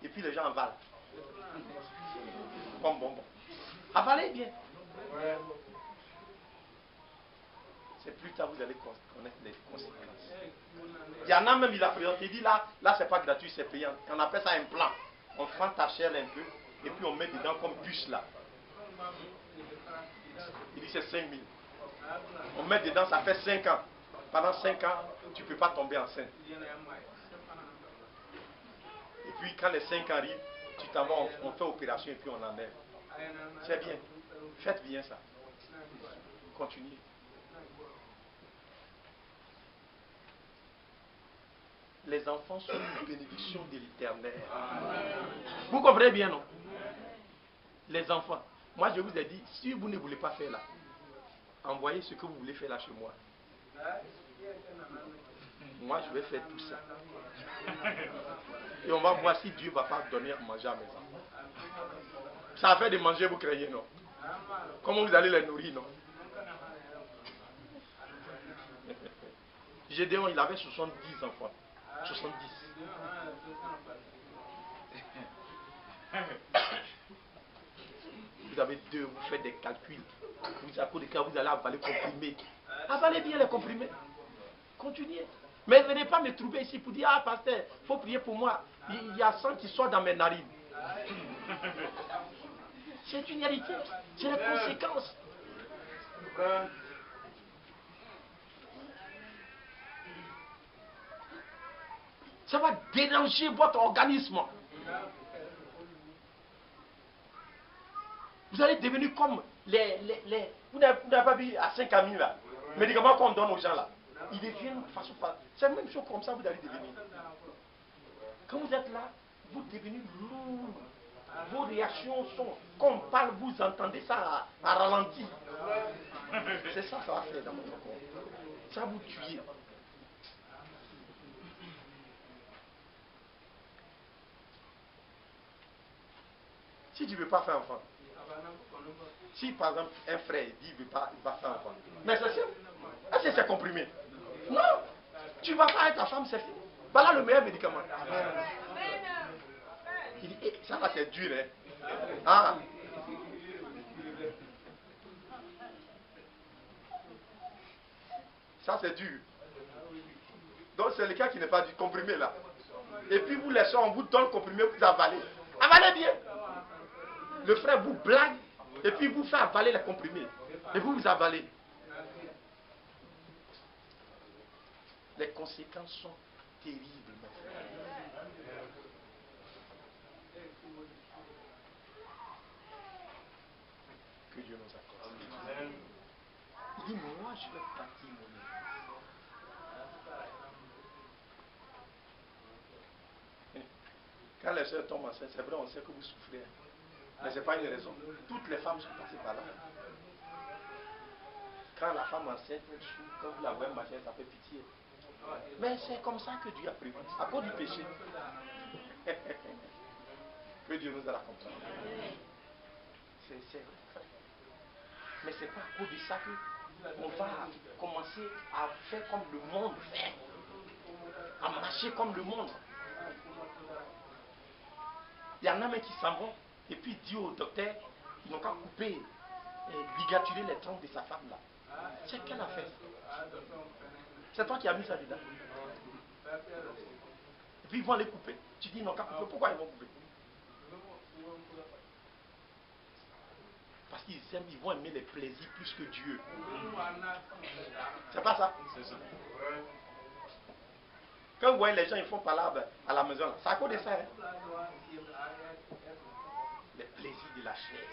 Et puis les gens avalent. Bon. Avalez bien. C'est plus tard vous allez connaître les conséquences. Il y en a même, il a présenté, il dit là c'est pas gratuit, c'est payant. On appelle ça un plan. On prend ta chair un peu, et puis on met dedans comme puce là. Il dit c'est 5 000. On met dedans, ça fait 5 ans. Pendant 5 ans, tu ne peux pas tomber enceinte. Et puis quand les 5 ans arrivent, tu t'en vas, on fait opération et puis on enlève. C'est bien. Faites bien ça. Continuez. Les enfants sont une bénédiction de l'Éternel. Vous comprenez bien, non? Les enfants. Moi, je vous ai dit, si vous ne voulez pas faire là, envoyez ce que vous voulez faire là chez moi. Moi, je vais faire tout ça. Et on va voir si Dieu ne va pas donner à manger à mes enfants. Ça a fait de manger, vous craignez, non? Comment vous allez les nourrir, non? Gédéon, il avait 70 enfants. 70. Vous avez 2, vous faites des calculs. Vous, à cause de cas, vous allez avaler comprimés. Avalez bien les comprimés. Continuez. Mais venez pas me trouver ici pour dire, ah pasteur, il faut prier pour moi. Il y a sang qui sort dans mes narines. C'est une réalité. C'est les conséquences. Ça va déranger votre organisme. Vous allez devenir comme les vous n'avez pas vu à 5 amis là, médicaments qu'on donne aux gens là. Ils deviennent façon par. C'est la même chose comme ça vous allez devenir. Quand vous êtes là, vous devenez lourd. Vos réactions sont, quand on parle, vous entendez ça à ralenti. C'est ça que ça va faire dans votre corps. Ça va vous tuer. Si tu ne veux pas faire enfant, si par exemple un frère dit qu'il ne veut pas faire enfant, mais c'est simple. Est-ce que c'est comprimé? Non, tu ne vas pas être ta femme, c'est fini. Voilà le meilleur médicament. Il dit, eh, ça va c'est dur, hein. Ah. Ça c'est dur. Donc c'est le cas qui n'est pas du comprimé là. Et puis vous laissez, on vous donne le comprimé, vous avalez. Avalez bien. Le frère vous blague et puis vous fait avaler les comprimés. Et vous avalez. Les conséquences sont terribles, mes frères. Que Dieu nous accorde. Il dit, moi je vais partir mon église. Quand les soeurs tombent enceintes, c'est vrai, on sait que vous souffrez. Mais ce n'est pas une raison. Toutes les femmes sont passées par là. Quand la femme enceinte, quand vous la voyez marcher, ça fait pitié. Mais c'est comme ça que Dieu a prévu. À cause du péché. Que Dieu nous a la comprendre. C'est vrai. Mais c'est pas à cause de ça qu'on va commencer à faire comme le monde fait. À marcher comme le monde. Il y en a même qui s'en vont. Et puis il dit au docteur, ils n'ont qu'à couper, ligaturer les troncs de sa femme là. C'est qu'elle a fait. C'est toi qui as mis ça dedans. Et puis ils vont les couper. Tu dis ils n'ont qu'à couper. Pourquoi ils vont couper? Parce qu'ils aiment, ils vont aimer les plaisirs plus que Dieu. C'est pas ça? C'est ça. Quand vous voyez les gens, ils font palabre à la maison, c'est à cause de ça. Hein? Les plaisirs de la chair.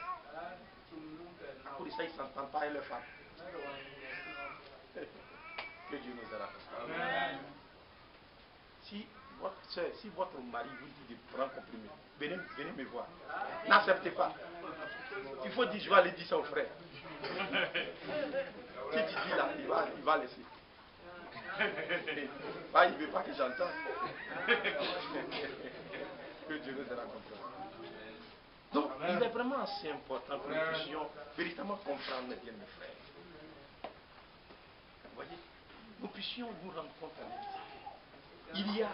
À cause de ça, ils ne s'entendent pas avec leur femme. Que Dieu nous aide. Si votre soeur, si votre mari vous dit de prendre comprimé, venez me voir. N'acceptez pas. Il faut dire, je vais aller dire ça au frère. Si tu dis là, il va laisser. Ah, il ne veut pas que j'entende. Que Dieu nous aide à comprendre. Donc, il est vraiment assez important que nous puissions véritablement comprendre, bien mes frères. Vous voyez, nous puissions nous rendre compte à l'église. Il y a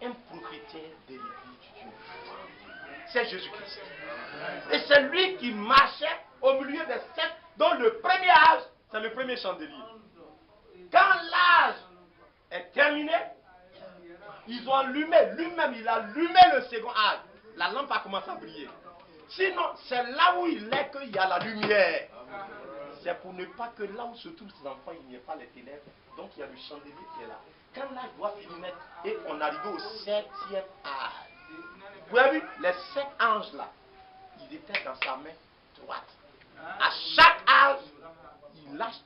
un propriétaire de l'église du Dieu. C'est Jésus-Christ. Et c'est lui qui marchait au milieu des sept, dont le premier âge, c'est le premier chandelier. Quand l'âge est terminé, ils ont allumé, lui-même il a allumé le second âge. La lampe a commencé à briller. Sinon, c'est là où il est qu'il y a la lumière. C'est pour ne pas que là où se trouvent ses enfants, il n'y ait pas les ténèbres. Donc il y a le chandelier qui est là. Quand l'âge doit finir et on arrive au septième âge. Vous avez vu, les 7 anges là, ils étaient dans sa main droite. À chaque âge, il lâche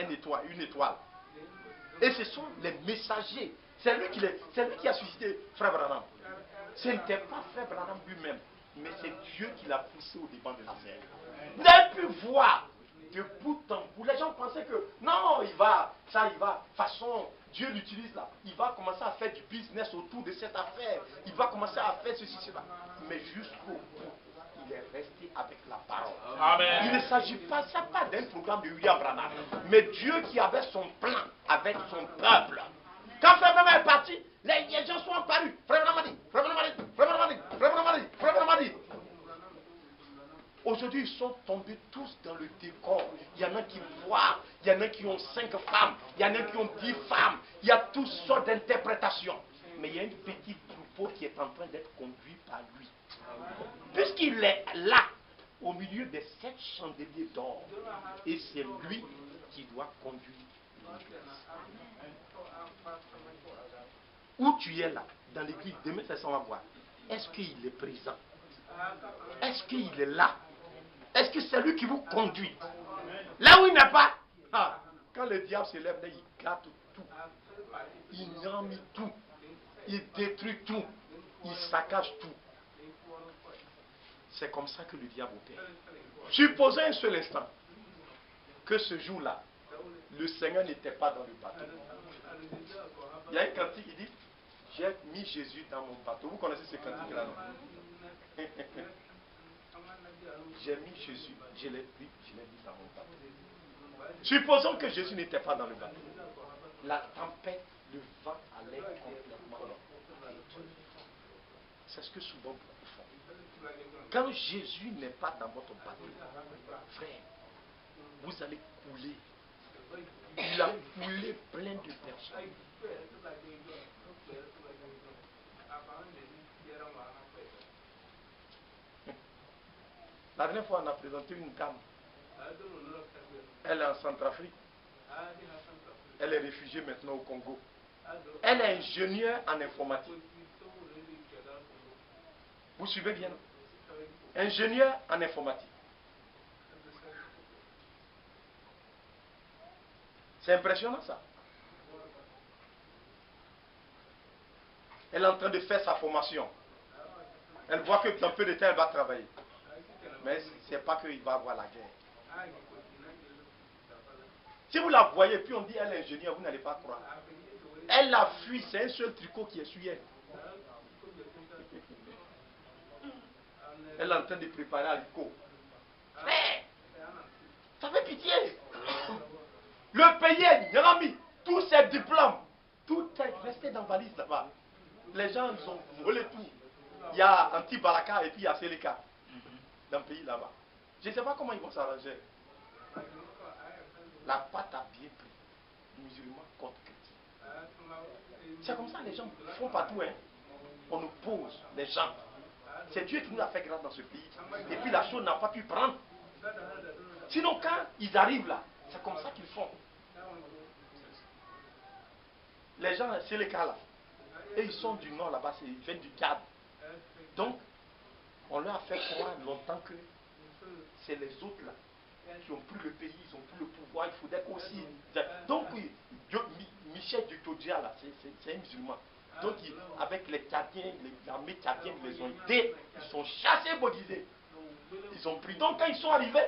une étoile. Et ce sont les messagers. C'est lui qui a suscité Frère Branham. Ce n'était pas Frère Branham lui-même, mais c'est Dieu qui l'a poussé au devant de la scène. Vous avez pu voir de bout en bout. Les gens pensaient que non, il va, façon, Dieu l'utilise là. Il va commencer à faire du business autour de cette affaire. Il va commencer à faire ceci, cela. Mais jusqu'au bout, il est resté avec la parole. Amen. Il ne s'agit pas, ça pas d'un programme de William Branham, mais Dieu qui avait son plan avec son peuple. Quand Frère Branham est parti, les gens sont apparus. Frère Branham dit, Frère Branham dit, Frère Branham dit, Frère Branham dit, Frère Branham dit. Aujourd'hui, ils sont tombés tous dans le décor. Il y en a qui voient, il y en a qui ont 5 femmes, il y en a qui ont 10 femmes. Il y a toutes sortes d'interprétations. Mais il y a un petit troupeau qui est en train d'être conduit par lui. Puisqu'il est là, au milieu des 7 chandeliers d'or. Et c'est lui qui doit conduire l'église. Où tu es là, dans l'église, demain c'est ça, on va voir. Est-ce qu'il est présent? Est-ce qu'il est là? Est-ce que c'est lui qui vous conduit? Là où il n'est pas, quand le diable se lève, là, il gâte tout. Il nomme tout. Il détruit tout. Il saccage tout. C'est comme ça que le diable opère. Supposez un seul instant que ce jour-là, le Seigneur n'était pas dans le bateau. Il y a un cantique qui dit, j'ai mis Jésus dans mon bateau. Vous connaissez ce cantique-là, non? J'ai mis Jésus, je l'ai mis dans mon bateau. Supposons que Jésus n'était pas dans le bateau. La tempête, le vent allait complètement. C'est ce que souvent beaucoup font. Quand Jésus n'est pas dans votre bateau, frère, vous allez couler. Il a coulé plein de personnes. La dernière fois, on a présenté une dame. Elle est en Centrafrique. Elle est réfugiée maintenant au Congo. Elle est ingénieure en informatique. Vous suivez bien? Ingénieure en informatique. C'est impressionnant ça. Elle est en train de faire sa formation. Elle voit que dans peu de temps, elle va travailler. Mais ce n'est pas qu'il va avoir la guerre. Si vous la voyez, puis on dit elle est ingénieure, vous n'allez pas croire. Elle a fui, c'est un seul tricot qui est sur elle. Elle est en train de préparer un tricot. Frère, ça fait pitié. Le pays est rempli. Tous ses diplômes, tout est resté dans la valise là-bas. Les gens, ils ont volé tout. Il y a Anti-Balaka et puis il y a Seleka. Dans le pays là-bas. Je ne sais pas comment ils vont s'arranger. La pâte a bien pris. Musulmans contre chrétiens. C'est comme ça les gens font partout. Hein. On nous pose les gens. C'est Dieu qui nous a fait grâce dans ce pays. Et puis la chose n'a pas pu prendre. Sinon quand ils arrivent là, c'est comme ça qu'ils font. Les gens, c'est les cas là. Et ils sont du nord là-bas, ils viennent du Tchad. Donc, on leur a fait croire longtemps que c'est les autres là qui ont pris le pays, ils ont pris le pouvoir, il faudrait aussi. Donc, Michel Dutodia là, c'est un musulman. Donc, avec les Tchadiens, l'armée tchadienne, ils les ont aidés, ils sont chassés, bouddhisés. Ils ont pris. Donc, quand ils sont arrivés,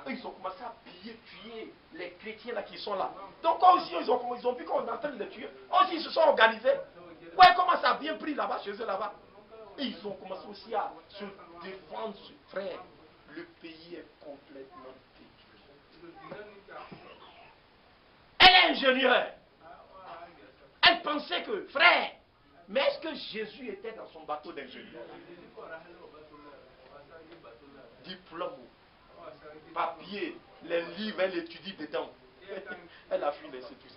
ils ont commencé à piller, tuer les chrétiens là qui sont là. Donc, eux aussi, ils ont vu qu'on est en train de les tuer. Eux aussi, ils se sont organisés. Ouais, comment ça a bien pris là-bas, chez eux là-bas. Et ils ont commencé aussi à se défendre, frère. Le pays est complètement détruit. Elle est ingénieure. Elle pensait que, frère, mais est-ce que Jésus était dans son bateau d'ingénieur? Diplôme, papier, les livres, elle étudie dedans. Elle a fui laisser tout ça.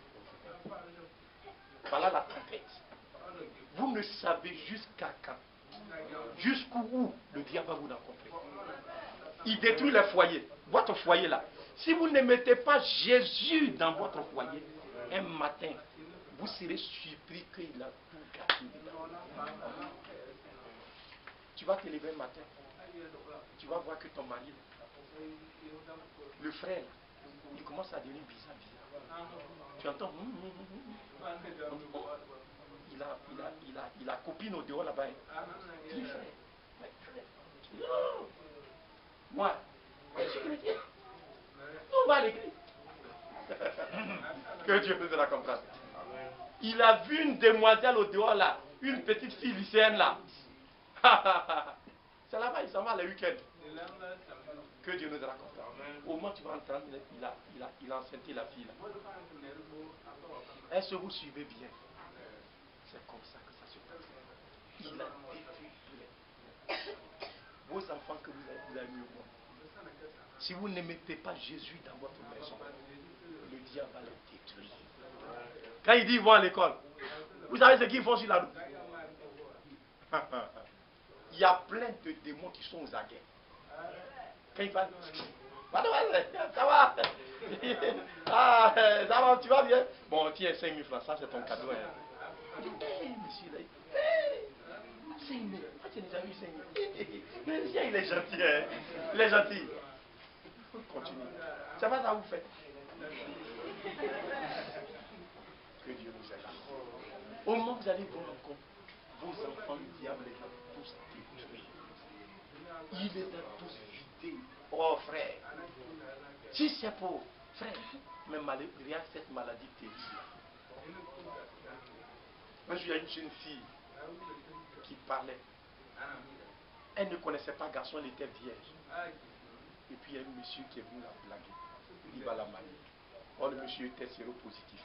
Voilà la tempête. Vous ne savez jusqu'à quand, jusqu'où le diable va vous rencontrer. Il détruit les foyers. Votre foyer là. Si vous ne mettez pas Jésus dans votre foyer, un matin, vous serez surpris qu'il a tout gâté. Tu vas te lever un matin. Tu vas voir que ton mari, le frère, il commence à devenir bizarre. Tu entends? Il a copine au dehors là-bas. Dis frère. Non. Moi, je suis chrétien. On va à l'église. Que Dieu nous la comprenne. Il a vu une demoiselle au dehors là, une petite fille lycéenne là. C'est là-bas, il s'en va le week-end. Que Dieu nous la comprenne. Au moment où tu vas entendre, il a enceinté la fille là. Est-ce que vous suivez bien? C'est comme ça que ça se passe. Il a détruit tous les vos enfants que vous avez mis au monde. Si vous ne mettez pas Jésus dans votre maison, le diable va les détruire. Quand il dit ils vont à l'école, vous savez ce qu'ils font sur la route? Il y a plein de démons qui sont aux aguets. Quand il va, ça va, ah, ça va, tu vas bien? Bon, tiens, 5 000 francs, ça c'est ton cadeau. Hein. Hey, monsieur, là, hey, 5 000, tu n'as jamais eu 5 000. Mais monsieur, il est gentil, hein. Il est gentil. Continue. Ça va, ça vous fait. Que Dieu nous aide. Au moment où vous allez vous rendre compte, vos enfants, le diable les a tous détruits. Il les a tous vidés. Oh frère, si c'est pour frère, mais il y a cette maladie terrible. Moi, il y a une jeune fille qui parlait. Elle ne connaissait pas garçon, elle était vierge. Et puis il y a un monsieur qui est venu la blaguer. Il va la marier. Or, le monsieur était séropositif.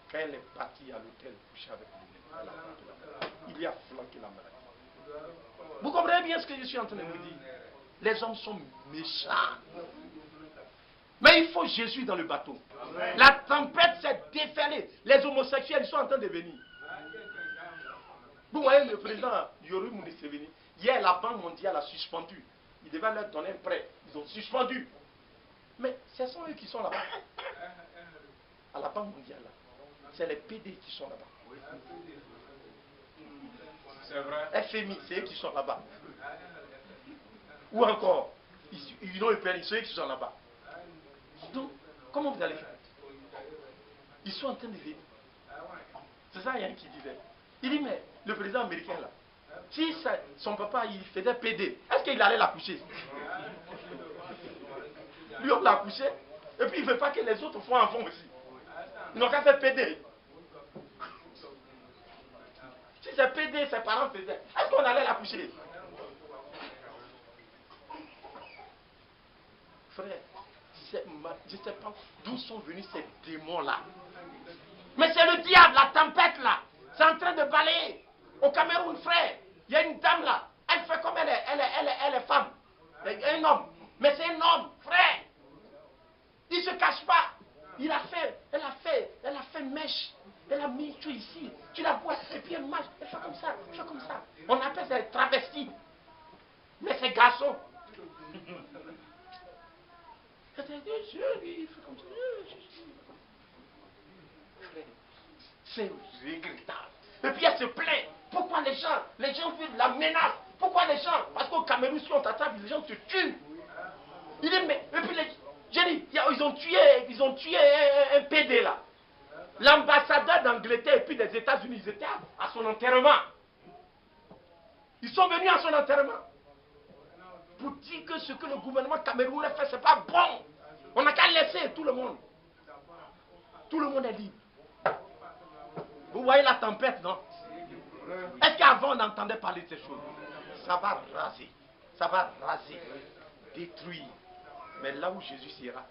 Quand elle est partie à l'hôtel coucher avec lui, il lui a flanqué la maladie. Vous comprenez bien ce que je suis en train de vous dire? Les hommes sont méchants. Mais il faut Jésus dans le bateau. La tempête s'est déferlée. Les homosexuels, ils sont en train de venir. Vous voyez le président Yoru Museveni. Hier, la Banque mondiale a suspendu. Ils devaient leur donner un prêt. Ils ont suspendu. Mais ce sont eux qui sont là-bas. À la Banque mondiale. C'est les PD qui sont là-bas. C'est vrai. FMI, c'est eux qui sont là-bas. Ou encore, l'Union européenne, c'est eux qui sont là-bas. Donc, comment vous allez faire? Ils sont en train de venir. C'est ça, il y a un qui disait. Il dit, mais le président américain là, si son papa il faisait PD, est-ce qu'il allait l'accoucher? Lui on l'a accouché, et puis il ne veut pas que les autres soient enfants aussi. Ils n'ont qu'à faire PD. Si c'est PD, ses parents faisaient, est-ce qu'on allait l'accoucher? Frère, je ne sais pas d'où sont venus ces démons là. Mais c'est le diable, la tempête là. C'est en train de balayer. allé au Cameroun, frère. Il y a une dame là. Elle fait comme elle est femme. Un homme. Mais c'est un homme, frère. Il ne se cache pas. Elle a fait mèche. Elle a mis tout ici. Tu la vois. Et puis elle marche. Elle fait comme ça. Elle fait comme ça. On appelle ça travesti. Mais c'est garçon. Il fait comme ça. C'est regrettable. Et puis elle se plaint. Pourquoi les gens vivent la menace? Pourquoi les gens? Parce qu'au Cameroun, si on t'attrape, les gens se tuent. Et puis j'ai dit, ils ont tué un PD là. L'ambassadeur d'Angleterre et puis des États-Unis, ils étaient à son enterrement. Ils sont venus à son enterrement. Pour dire que ce que le gouvernement camerounais fait, c'est pas bon. On n'a qu'à laisser tout le monde. Tout le monde est libre. Vous voyez la tempête, non? Est-ce qu'avant on entendait parler de ces choses? Ça va raser, détruire. Mais là où Jésus sera,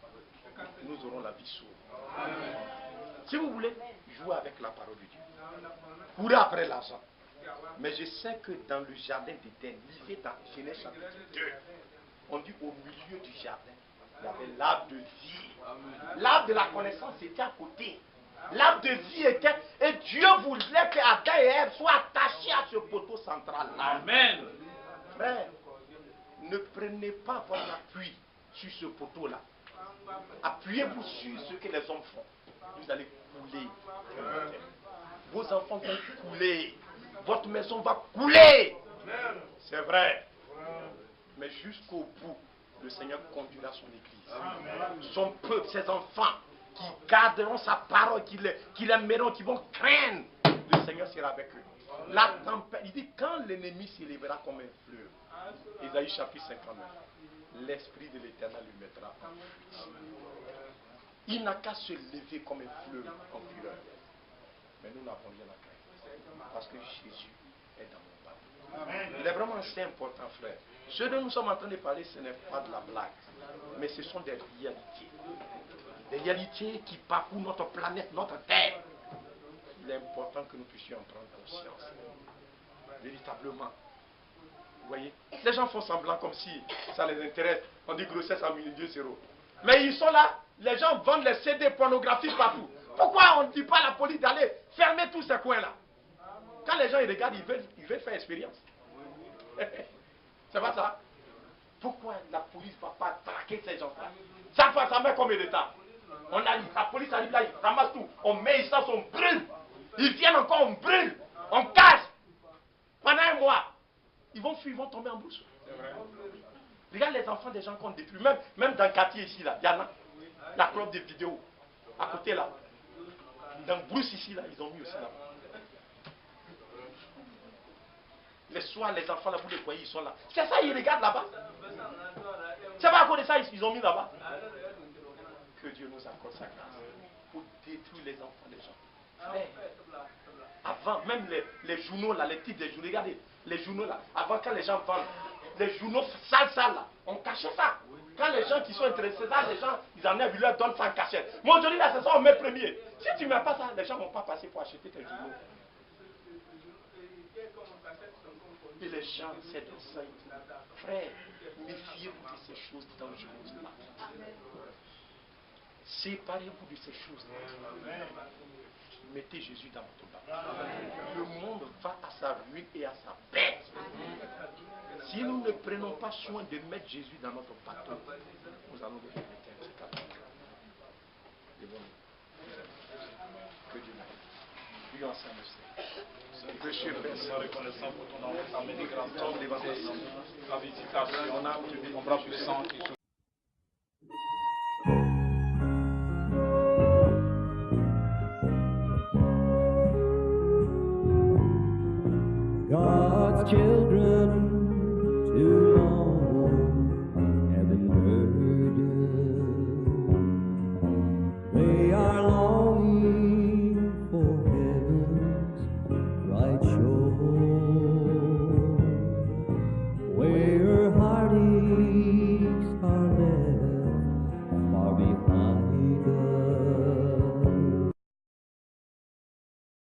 nous aurons la vie sauve. Si vous voulez jouer avec la parole de Dieu, courez après l'argent. Mais je sais que dans le jardin d'Éden, lisez dans Genèse chapitre 2, on dit au milieu du jardin, il y avait l'arbre de vie. L'arbre de la connaissance était à côté. L'arbre de vie était, et Dieu voulait que Adam et Ève soient attachés à ce poteau central. Amen. Frère, ne prenez pas votre appui sur ce poteau-là. Appuyez-vous sur ce que les hommes font. Vous allez couler. Vos enfants vont couler. Votre maison va couler. C'est vrai. Mais jusqu'au bout, le Seigneur conduira son église. Son peuple, ses enfants, qui garderont sa parole, qui l'aimeront, qui vont craindre. Le Seigneur sera avec eux. La tempête, il dit, quand l'ennemi s'élèvera comme un fleuve, Ésaïe chapitre 59, l'Esprit de l'Éternel lui mettra en fuite. Il n'a qu'à se lever comme un fleuve en fureur. Mais nous n'avons rien à craindre. Parce que Jésus est dans mon peuple. Il est vraiment assez important, frère. Ce dont nous sommes en train de parler, ce n'est pas de la blague. Mais ce sont des réalités. Des réalités qui parcourent notre planète, notre terre. Il est important que nous puissions en prendre conscience. Véritablement. Vous voyez? Les gens font semblant comme si ça les intéresse. On dit grossesse en milieu zéro. Mais ils sont là. Les gens vendent les CD pornographiques partout. Pourquoi on ne dit pas à la police d'aller fermer tous ces coins-là? Quand les gens ils regardent, ils veulent faire expérience. C'est pas ça? Pourquoi la police ne va pas traquer ces gens-là? Ça met combien de temps? La police arrive là, ils ramassent tout. On met essence, on brûle. Ils viennent encore, on brûle. On casse. Pendant un mois. Ils vont fuir, ils vont tomber en brousse. Regarde les enfants des gens qu'on détruit. Même dans le quartier ici, là, il y en a. La club de vidéos. À côté là. Dans brousse ici, là, ils ont mis aussi là. Les soirs, les enfants là, vous les voyez, ils sont là. C'est ça, ils regardent là-bas. C'est pas à cause de ça, ils ont mis là-bas. Que Dieu nous accorde sa grâce pour détruire les enfants des gens. Frère, avant, même les journaux là, les titres des journaux, regardez, les journaux là, avant quand les gens vendent, les journaux sales là, on cachait ça. Quand les gens qui sont intéressés, là, les gens, ils en ont, ils leur donnent sans cachette. Mais aujourd'hui là, c'est ça, on met premier. Si tu ne mets pas ça, les gens ne vont pas passer pour acheter tes journaux. Et les gens, c'est de ça. Frère, méfiez-vous de ces choses dangereuses-là. Séparez-vous de ces choses-là. Mettez Jésus dans votre bateau. Le monde va à sa ruine et à sa perte. Si nous ne prenons pas soin de mettre Jésus dans notre bateau, nous allons devenir éternels. Que Dieu m'aide. Prions ensemble. Monsieur, merci. Reconnaissant pour ton amour, ta main de grâce, ta visitation, On ton bras puissant qui se God's children